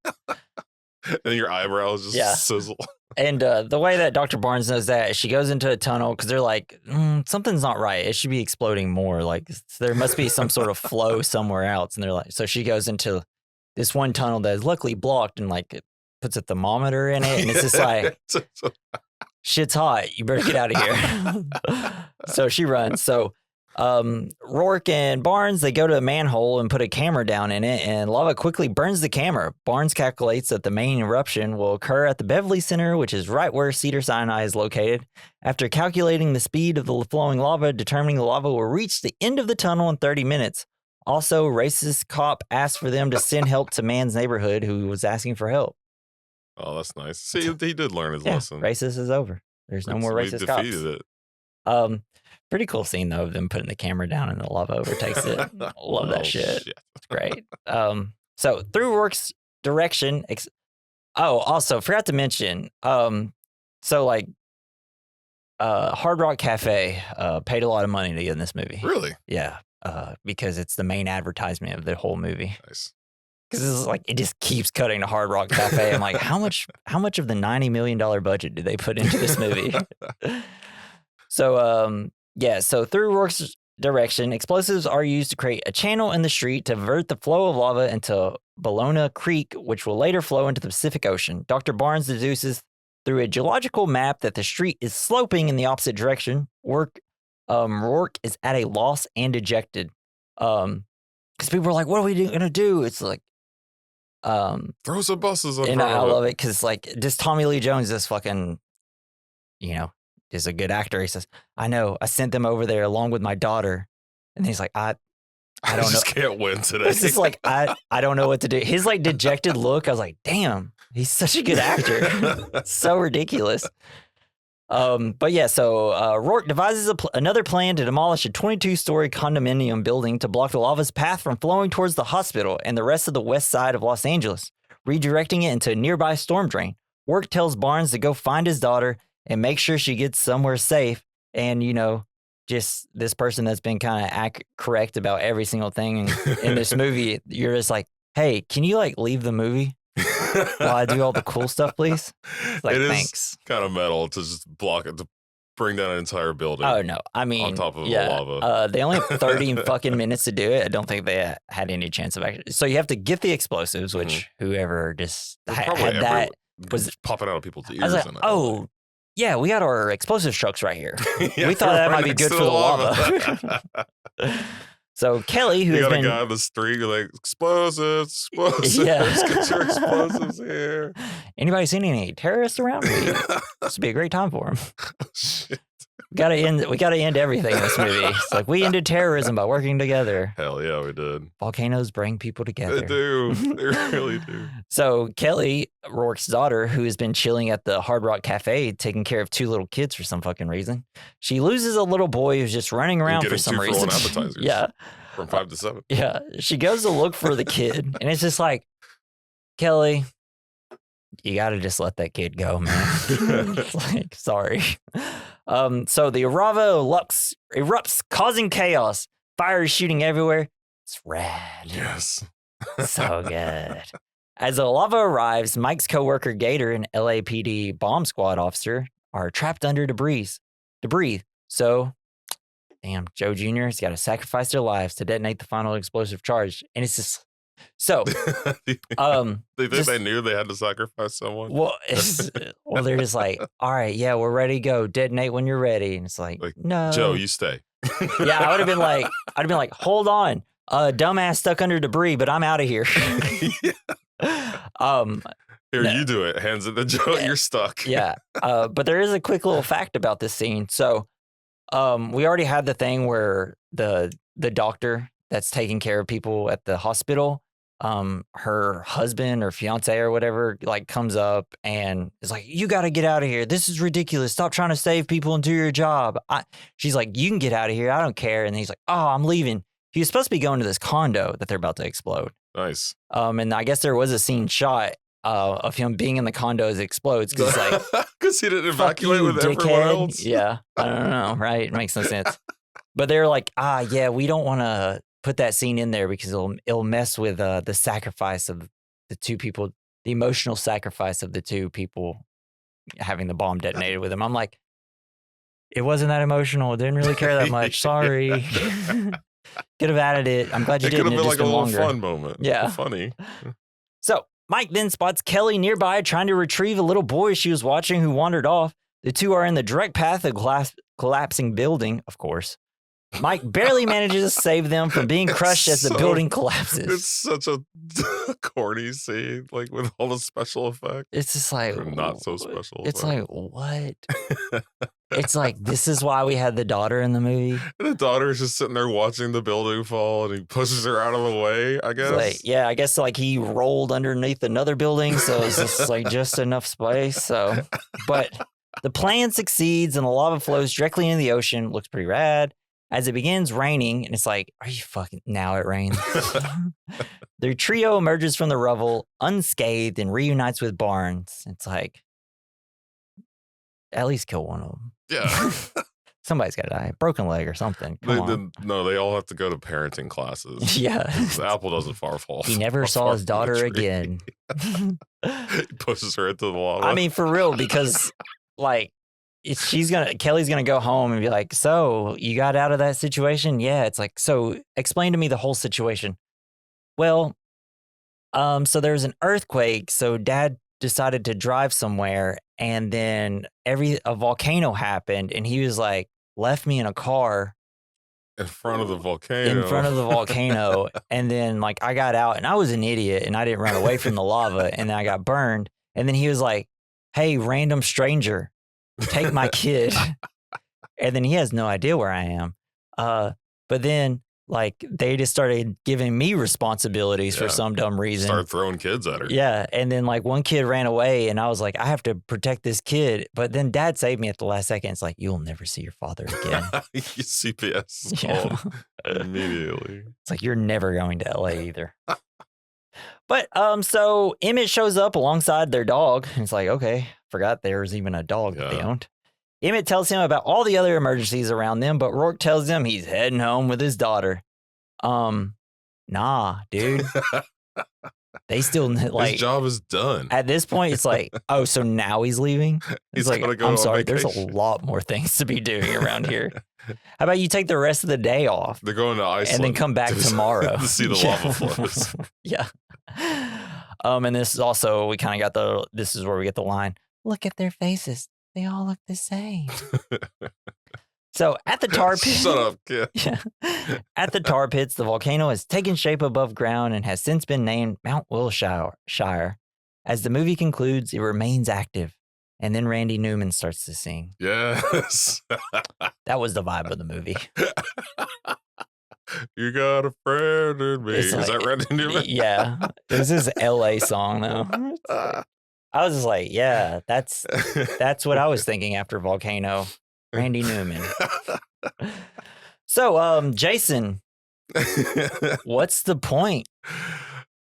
And your eyebrows just sizzle. And the way that Dr. Barnes knows that, she goes into a tunnel because they're like, something's not right. It should be exploding more. Like there must be some sort of flow somewhere else. And they're like, so she goes into this one tunnel that is luckily blocked and like it puts a thermometer in it. And it's just like, shit's hot. You better get out of here. So she runs. So Roark and Barnes, they go to a manhole and put a camera down in it, and lava quickly burns the camera. Barnes calculates that the main eruption will occur at the Beverly Center, which is right where Cedars-Sinai is located. After calculating the speed of the flowing lava, determining the lava will reach the end of the tunnel in 30 minutes. Also, racist cop asked for them to send help to man's neighborhood who was asking for help. Oh, that's nice. See, he did learn his lesson. Racist is over. There's no more racist cops. We defeated it. Pretty cool scene, though, of them putting the camera down and the lava overtakes it. Love that shit. It's great. So, through Roark's direction... also, forgot to mention, Hard Rock Cafe paid a lot of money to get in this movie. Really? Yeah, because it's the main advertisement of the whole movie. Nice. Because it's like, it just keeps cutting to Hard Rock Cafe. I'm like, how much of the $90 million budget did they put into this movie? So, so through Roark's direction, explosives are used to create a channel in the street to divert the flow of lava into Bologna Creek, which will later flow into the Pacific Ocean. Dr. Barnes deduces through a geological map that the street is sloping in the opposite direction. Roark is at a loss and dejected. Because people are like, what are we going to do? It's like, throw some buses on. And I love it because, like, just Tommy Lee Jones is fucking, is a good actor. He says, I know, I sent them over there along with my daughter. And he's like, I don't know. I just can't win today. It's just like, I don't know what to do. His like dejected look, I was like, damn, he's such a good actor. It's so ridiculous. But yeah, so Roark devises another plan to demolish a 22-story condominium building to block the lava's path from flowing towards the hospital and the rest of the west side of Los Angeles, redirecting it into a nearby storm drain. Roark tells Barnes to go find his daughter and make sure she gets somewhere safe. And, just this person that's been kind of correct about every single thing in this movie, you're just like, hey, can you like leave the movie while I do all the cool stuff, please? It's like, thanks. Kind of metal to just block it, to bring down an entire building. Oh, no. I mean, on top of the lava. They only have 30 fucking minutes to do it. I don't think they had any chance of actually. So you have to get the explosives, which whoever just had that was popping out of people's ears. I was like, oh, yeah, we got our explosive trucks right here. We thought that might be good for the lava. So Kelly, who got been a guy on the street, you're like, explosives, get your explosives here. Anybody seen any terrorists around me? This would be a great time for him. Oh, shit. We gotta end everything in this movie. It's like we ended terrorism by working together. Hell yeah, we did. Volcanoes bring people together. They do. They really do. So Kelly, Rourke's daughter, who has been chilling at the Hard Rock Cafe, taking care of 2 little kids for some fucking reason, she loses a little boy who's just running around for some reason. Appetizers. Yeah. From 5 to 7. Yeah. She goes to look for the kid, and it's just like, Kelly, you got to just let that kid go, man. It's like, sorry. So the Arava erupts, causing chaos. Fire is shooting everywhere. It's rad. Yes. So good. As the lava arrives, Mike's coworker Gator and LAPD bomb squad officer are trapped under debris. So, damn, Joe Jr. has got to sacrifice their lives to detonate the final explosive charge. And it's just so. They think they knew they had to sacrifice someone. Well, they're just like, all right, yeah, we're ready to go. Detonate when you're ready. And it's like no, Joe, you stay. Yeah, I'd have been like, hold on, dumbass stuck under debris, but I'm out of here. Here, you do it. Hands it to Joe. You're stuck. Yeah. But there is a quick little fact about this scene. So, we already had the thing where the doctor that's taking care of people at the hospital, her husband or fiance or whatever, like comes up and is like, you got to get out of here. This is ridiculous. Stop trying to save people and do your job. She's like, you can get out of here. I don't care. And he's like, oh, I'm leaving. He was supposed to be going to this condo that they're about to explode. Nice. And I guess there was a scene shot of him being in the condo as it explodes because he didn't evacuate with everyone else. Yeah, I don't know, right? It makes no sense. But they're like, yeah, we don't want to put that scene in there because it'll mess with the sacrifice of the 2 people, the emotional sacrifice of the 2 people having the bomb detonated with him. I'm like, it wasn't that emotional. Didn't really care that much. Sorry. Could have added it. I'm glad you didn't. It could have been like a little longer. fun moment. Yeah. Funny. So Mike then spots Kelly nearby trying to retrieve a little boy she was watching who wandered off. The 2 are in the direct path of collapsing building, of course. Mike barely manages to save them from being crushed as the building collapses. It's such a corny scene, like with all the special effects. It's just like not so special. It's like, what? It's like, this is why we had the daughter in the movie. And the daughter is just sitting there watching the building fall, and he pushes her out of the way, I guess. Like, yeah, I guess like he rolled underneath another building, so it's just like just enough space. So, but the plan succeeds, and the lava flows directly into the ocean. Looks pretty rad. As it begins raining, and it's like, are you fucking, now it rains. Their trio emerges from the rubble unscathed and reunites with Barnes. It's like, at least kill one of them. Yeah. Somebody's got to die. Broken leg or something. No, they all have to go to parenting classes. Yeah. The apple doesn't far fall. He never saw his daughter again. He pushes her into the lava. I mean, for real, because like, Kelly's gonna go home and be like, so you got out of that situation? Yeah. It's like, so explain to me the whole situation. Well, so there's an earthquake. So Dad decided to drive somewhere, and then a volcano happened, and he was like, left me in a car in front of the volcano. And then like I got out, and I was an idiot, and I didn't run away from the lava, and then I got burned. And then he was like, hey, random stranger, take my kid. And then he has no idea where I am. But then like they just started giving me responsibilities for some dumb reason. Started throwing kids at her. Yeah. And then like one kid ran away, and I was like, I have to protect this kid. But then Dad saved me at the last second. It's like, you'll never see your father again. CPS is called immediately. It's like, you're never going to LA either. But so Emmett shows up alongside their dog, and it's like, okay, forgot there was even a dog that they owned. Emmett tells him about all the other emergencies around them, but Rourke tells him he's heading home with his daughter. Nah, dude. They still like his job is done. At this point, it's like, oh, so now he's leaving? He's like, gonna go I'm sorry, vacation. there's a lot more things to be doing around here. How about you take the rest of the day off? They're going to Iceland and then come back tomorrow to see the lava flows. Yeah. And this is also, we kind of got this is where we get the line, look at their faces. They all look the same. So at the tar pit. Shut up, kid. Yeah. At the tar pits, the volcano has taken shape above ground and has since been named Mount Wilshire. As the movie concludes, it remains active. And then Randy Newman starts to sing. Yes. That was the vibe of the movie. You got a friend in me. Is that Randy Newman? Yeah. It was his LA song, though. I was just like, yeah, that's what I was thinking after Volcano. Randy Newman. So, Jason, what's the point?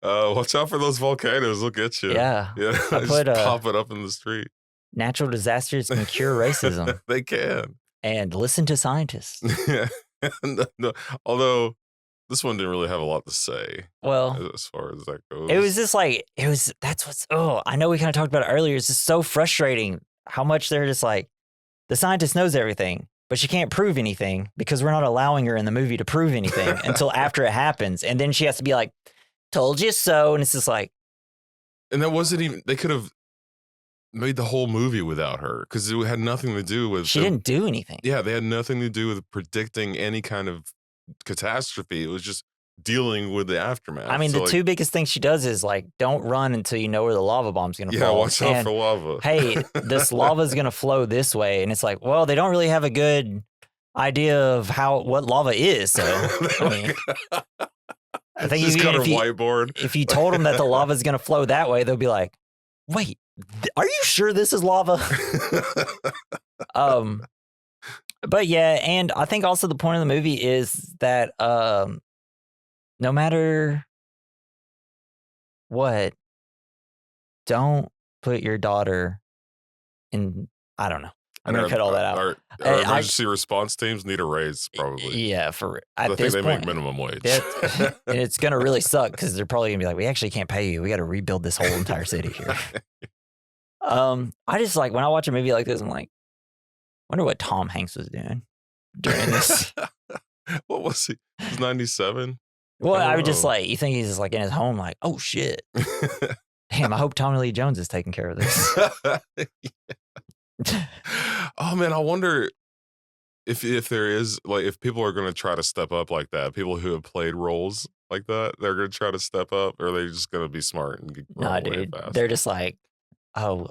Watch out for those volcanoes. Look at you. Yeah. I just pop it up in the street. Natural disasters can cure racism. They can. And listen to scientists. Yeah. No, although this one didn't really have a lot to say. Well, as far as that goes. It was just like, I know we kind of talked about it earlier. It's just so frustrating how much they're just like, the scientist knows everything, but she can't prove anything because we're not allowing her in the movie to prove anything until after it happens. And then she has to be like, told you so. And it's just like. And that wasn't even, they could have made the whole movie without her because it had nothing to do with. She didn't do anything. Yeah, they had nothing to do with predicting any kind of catastrophe. It was just dealing with the aftermath. I mean, the two biggest things she does is like, don't run until you know where the lava bomb's going to fall. Yeah, watch out for lava. Hey, this lava's going to flow this way. And it's like, well, they don't really have a good idea of what lava is. So, I mean, I think whiteboard. If you told them that the lava's going to flow that way, they'll be like, wait, are you sure this is lava? But yeah, and I think also the point of the movie is that no matter what, don't put your daughter in, I don't know. I'm going to cut all that out. Our emergency response teams need a raise, probably. Yeah, I think they make minimum wage. And it's going to really suck because they're probably going to be like, we actually can't pay you. We got to rebuild this whole entire city here. I just like, when I watch a movie like this, I'm like, wonder what Tom Hanks was doing during this. What was he? He was 97? Well, I would just like, you think he's just like in his home, like, oh shit. Damn, I hope Tommy Lee Jones is taking care of this. Oh man, I wonder if there is, like, if people are going to try to step up like that, people who have played roles like that, they're going to try to step up, or are they just going to be smart and nah, dude, fast? They're just like, oh,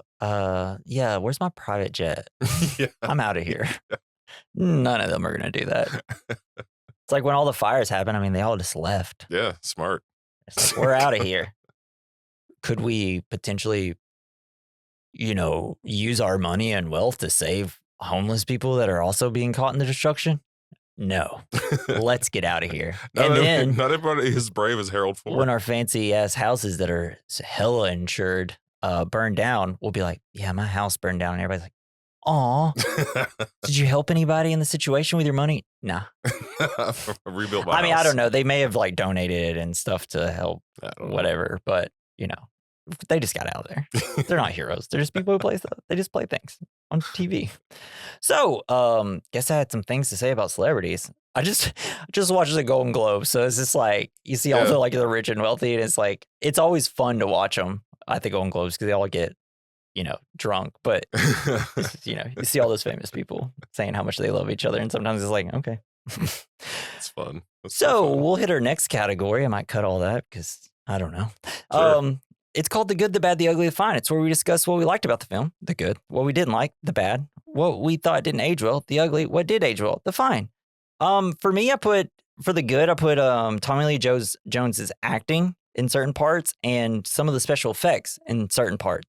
yeah, where's my private jet? Yeah. I'm out of here. Yeah. None of them are going to do that. It's like when all the fires happen, I mean, they all just left. Yeah, smart. Like, we're out of here. Could we potentially, use our money and wealth to save homeless people that are also being caught in the destruction? No. Let's get out of here. Not everybody is brave as Harold Ford. When our fancy ass houses that are hella insured burn down, we'll be like, yeah, my house burned down. And everybody's like, aw, did you help anybody in the situation with your money? Nah. Rebuild my house. I don't know. They may have like donated and stuff to help, whatever. But, they just got out of there. They're not heroes. They're just people who play stuff. They just play things on TV. So, guess I had some things to say about celebrities. I just watched the Golden Globes. So it's just like, you see all the like the rich and wealthy, and it's like, it's always fun to watch them at the Golden Globes because they all get, drunk. But, you see all those famous people saying how much they love each other. And sometimes it's like, okay. It's fun. So we'll hit our next category. I might cut all that because I don't know. Sure. It's called The Good, the Bad, the Ugly, the Fine. It's where we discuss what we liked about the film, the good, what we didn't like, the bad, what we thought didn't age well, the ugly, what did age well, the fine. For me, for the good, I put Tommy Lee Jones's acting in certain parts and some of the special effects in certain parts,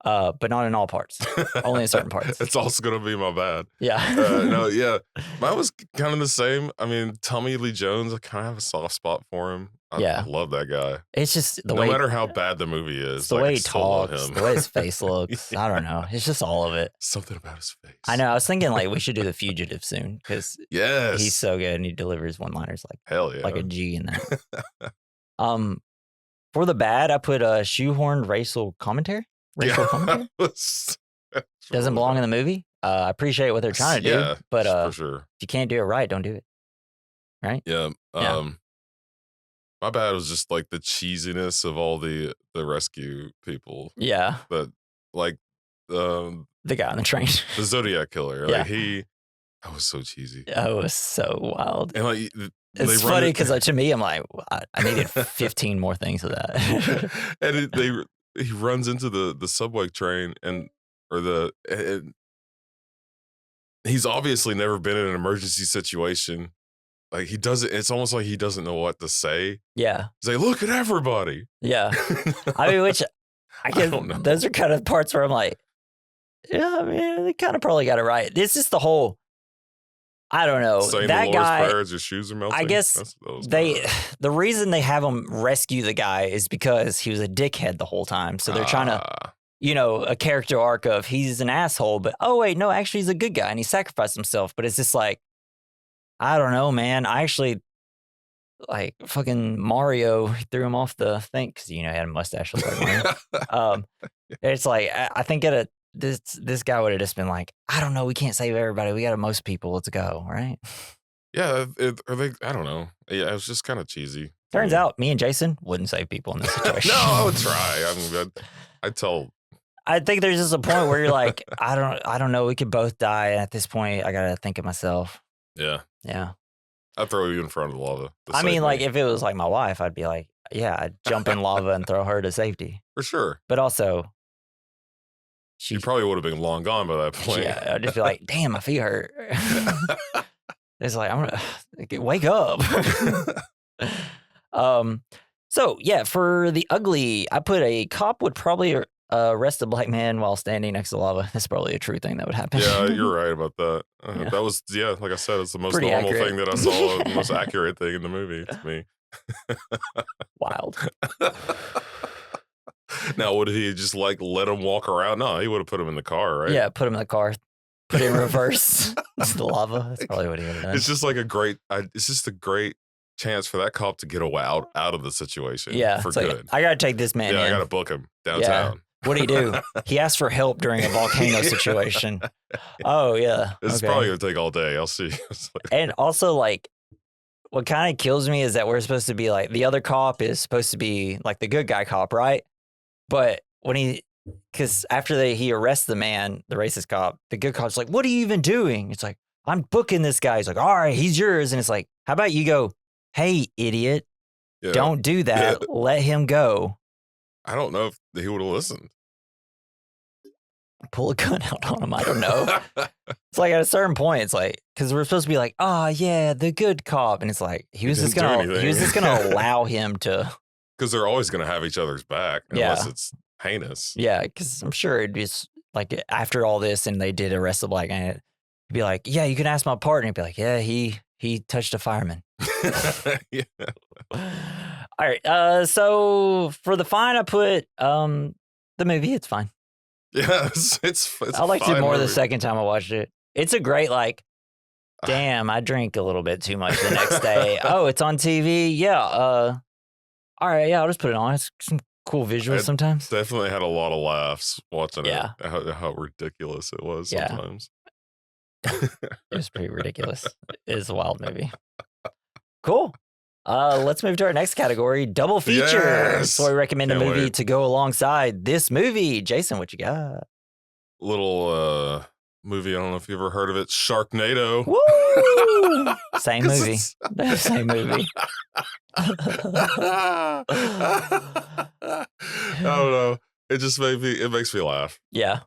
but not in all parts, only in certain parts. It's also going to be my bad. Yeah. No, yeah. Mine was kind of the same. I mean, Tommy Lee Jones, I kind of have a soft spot for him. I love that guy. It's just no matter how bad the movie is, the way he talks, the way his face looks. I don't know. It's just all of it. Something about his face. I know. I was thinking like we should do The Fugitive soon because he's so good and he delivers one-liners like hell yeah, like a G in that. For the bad, I put a shoehorned racial commentary. Commentary doesn't belong in the movie. I appreciate what they're trying to do, but for sure, if you can't do it right, don't do it. Right? Yeah. My bad was just like the cheesiness of all the rescue people. Yeah. But like the guy on the train. The Zodiac killer. Like that was so cheesy. That was so wild. And like it's funny because to me, I'm like, I needed 15 more things of that. And he runs into the subway train and or he's obviously never been in an emergency situation. Like he doesn't. It's almost like he doesn't know what to say. Yeah. He's like, look at everybody. Yeah. I mean, which I guess don't know. those are kind of parts where I'm like, yeah, I mean, they kind of probably got it right. This is the whole. I don't know. Saying that the Lord's guy. Prayer as your shoes are melting. I guess the reason they have him rescue the guy is because he was a dickhead the whole time. So they're trying to, a character arc of he's an asshole, but oh wait, no, actually he's a good guy and he sacrificed himself. But it's just like, I don't know, man. I actually like fucking Mario threw him off the thing because he had a mustache like Mario. It's like I think this guy would have just been like, I don't know, we can't save everybody. We got most people. Let's go, right? Yeah, I don't know. Yeah, it was just kind of cheesy. Turns out, me and Jason wouldn't save people in this situation. No, I would try. I think there's just a point where you're like, I don't know. We could both die. And at this point, I gotta think of myself. Yeah. Yeah. I'd throw you in front of the lava. I mean, like if it was like my wife, I'd be like, yeah, I'd jump in lava and throw her to safety. For sure. But also, she probably would have been long gone by that point. Yeah, I'd just be like, damn, my feet hurt. It's like, I'm gonna wake up. So yeah, for the ugly, I put a cop would probably arrest a black man while standing next to lava. That's probably a true thing that would happen. Yeah, you're right about that. Yeah. That was, like I said, it's the most Pretty normal accurate. thing that I saw, the most accurate thing in the movie to me. Wild. Now, would he just like let him walk around? No, he would have put him in the car, right? Yeah, put him in the car, put it in reverse. It's the lava. That's probably what he would have done. It's just like it's just a great chance for that cop to get away out of the situation. Yeah, for like, good. I gotta take this man. Yeah, in. I gotta book him downtown. What'd he do? He asked for help during a volcano situation. Oh yeah, It's probably gonna take all day. I'll see. And also, like, what kind of kills me is that we're supposed to be like the other cop is supposed to be like the good guy cop, right? But when because after he arrests the man, the racist cop, the good cop's like, "What are you even doing?" It's like, "I'm booking this guy." He's like, "All right, he's yours." And it's like, how about you go, "Hey, idiot, don't do that. Yeah. Let him go." I don't know if he would have listened. Pull a gun out on him. I don't know. It's like at a certain point, it's like, because we're supposed to be like, oh yeah, the good cop, and it's like he was just gonna allow him to. Because they're always gonna have each other's back unless it's heinous. Yeah, because I'm sure it'd be like after all this, and they did arrest the black guy. He'd be like, yeah, you can ask my partner. He'd be like, yeah, he touched a fireman. Yeah. All right. So for the fine, I put the movie. It's fine. Yeah, it's I liked it more movie. the second time I watched it. It's a great damn, I drank a little bit too much the next day. Oh, it's on TV. Yeah. All right. Yeah, I'll just put it on. It's some cool visuals sometimes. Definitely had a lot of laughs watching Yeah. it. How ridiculous it was sometimes. It was pretty ridiculous. It is a wild movie. Cool. Let's move to our next category, double feature. Yes. So I recommend Can't a movie wait. to go alongside this movie. Jason, what you got? Little movie, I don't know if you ever heard of it, Sharknado. Woo! Same 'Cause movie. Same movie. I don't know. It makes me laugh. Yeah.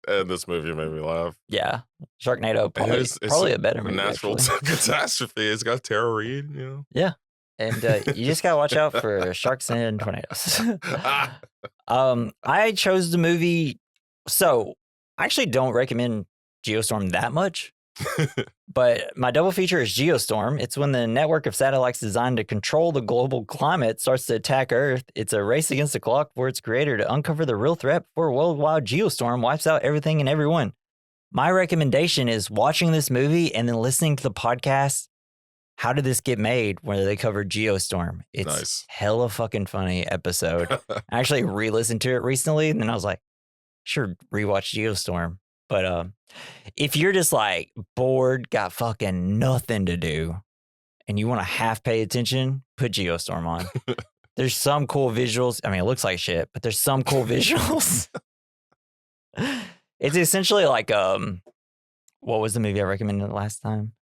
And this movie made me laugh. Yeah. Sharknado, It's probably a better movie. natural actually. catastrophe. It's got Tara Reid, Yeah. And you just got to watch out for sharks and tornadoes. I chose the movie. So I actually don't recommend Geostorm that much. But my double feature is Geostorm. It's when the network of satellites designed to control the global climate starts to attack Earth. It's a race against the clock for its creator to uncover the real threat before a worldwide geostorm wipes out everything and everyone. My recommendation is watching this movie and then listening to the podcast, How Did This Get Made, where they covered Geostorm. It's Nice. hella fucking funny episode. I actually re-listened to it recently, and then I was like, sure, rewatch Geostorm. But if you're just like bored, got fucking nothing to do, and you want to half pay attention, put Geostorm on. There's some cool visuals. I mean, it looks like shit, but there's some cool visuals. It's essentially like what was the movie I recommended last time?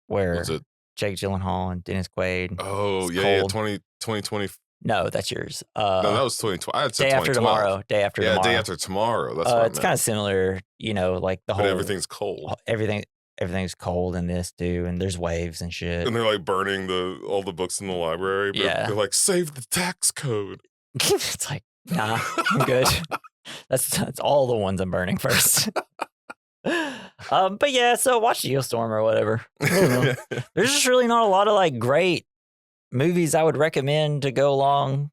Where Was it? Jake Gyllenhaal and Dennis Quaid. Oh, It's yeah, cold. 2020. No, that's yours. No, that was 2012. I had said Day After 2012. Tomorrow. Day After Yeah, Tomorrow. Day After Tomorrow. That's what I It's meant. kind of similar, like the But whole everything's cold. everything's cold in this too, and there's waves and shit. And they're like burning all the books in the library. But Yeah. they're like, save the tax code. It's like, nah, I'm good. That's all the ones I'm burning first. But yeah, so watch Geostorm or whatever. I don't know. There's just really not a lot of like great movies I would recommend to go along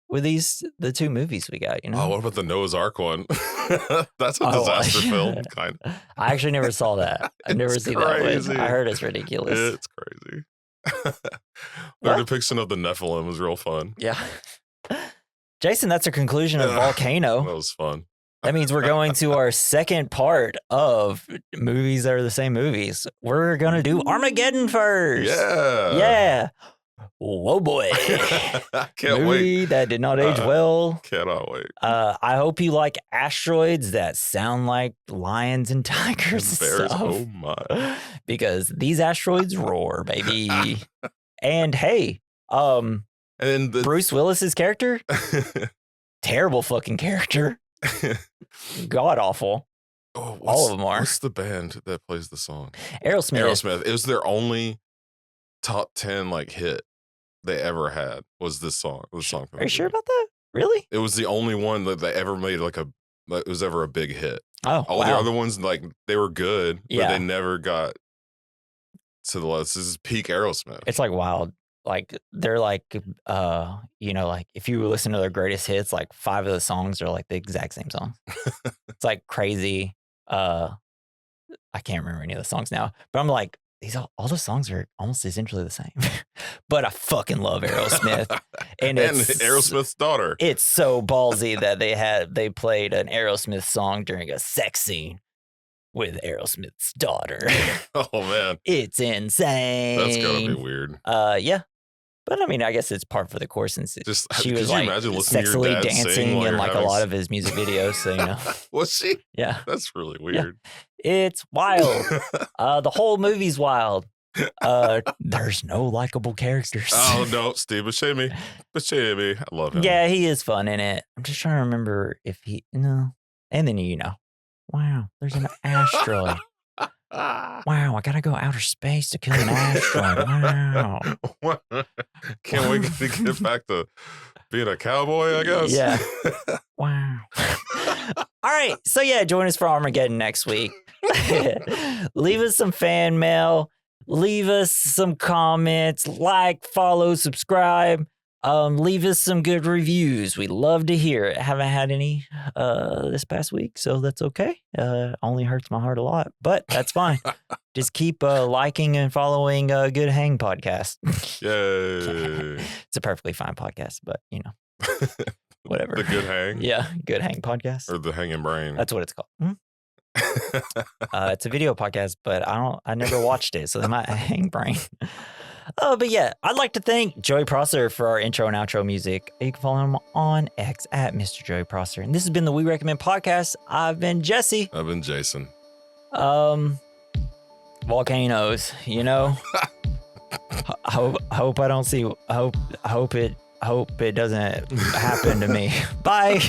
with the two movies we got, Oh, what about the Noah's Ark one? That's a Oh, disaster film, kind of. I actually never saw that. I never It's see that crazy. one. I heard it's ridiculous. It's crazy. What? Their depiction of the Nephilim was real fun. Yeah. Jason, that's a conclusion of That Volcano. was fun. That means we're going to our second part of movies that are the same movies. We're going to do Armageddon first. Yeah. Yeah. Whoa, boy. Can't Movie wait. that did not age well. Cannot wait. I hope you like asteroids that sound like lions and tigers and Bears, stuff. oh my. Because these asteroids roar, baby. And hey, And Bruce Willis's character, terrible fucking character. God awful. All of them are. What's the band that plays the song? Aerosmith. Aerosmith. It was their only top 10 like hit they ever had was this song. The song. Are you sure about that? Really? It was the only one that they ever made like it was ever a big hit. Oh, All the other ones, like they were good, but Yeah. they never got to the list. This is peak Aerosmith. It's like wild. Like they're like, like if you listen to their greatest hits, like 5 of the songs are like the exact same song. It's like crazy. I can't remember any of the songs now, but I'm like, all the songs are almost essentially the same. But I fucking love Aerosmith, and it's Aerosmith's daughter. It's so ballsy that they played an Aerosmith song during a sex scene with Aerosmith's daughter. Oh man, It's insane. that's gotta be weird. Yeah. But I mean, I guess it's part for the course since she could was you like imagine listening to your sexily dad sing dancing while in you're like a having lot of his music videos. So Was she? Yeah, That's really weird. it's wild. The whole movie's wild. There's no likable characters. Oh no, Steve Buscemi. I love him. Yeah, he is fun in it. I'm just trying to remember if and then wow, there's an asteroid. Wow, I gotta go outer space to kill an asteroid. Wow. Can't wait to get back to being a cowboy, I guess. Yeah. Wow. All right. So yeah, join us for Armageddon next week. Leave us some fan mail. Leave us some comments. Like, follow, subscribe. Leave us some good reviews. We love to hear it. Haven't had any this past week, so that's okay. Only hurts my heart a lot, but that's fine. Just keep liking and following Good Hang Podcast. Yay. It's a perfectly fine podcast, but whatever. The Good Hang? Yeah, Good Hang Podcast. Or the Hanging Brain? That's what it's called. It's a video podcast, but I never watched it, so they might hang brain. But yeah, I'd like to thank Joey Prosser for our intro and outro music. You can follow him on X at Mr. Joey Prosser. And this has been the We Recommend Podcast. I've been Jesse. I've been Jason. Volcanoes, I hope I don't see. I hope it doesn't happen to me. Bye.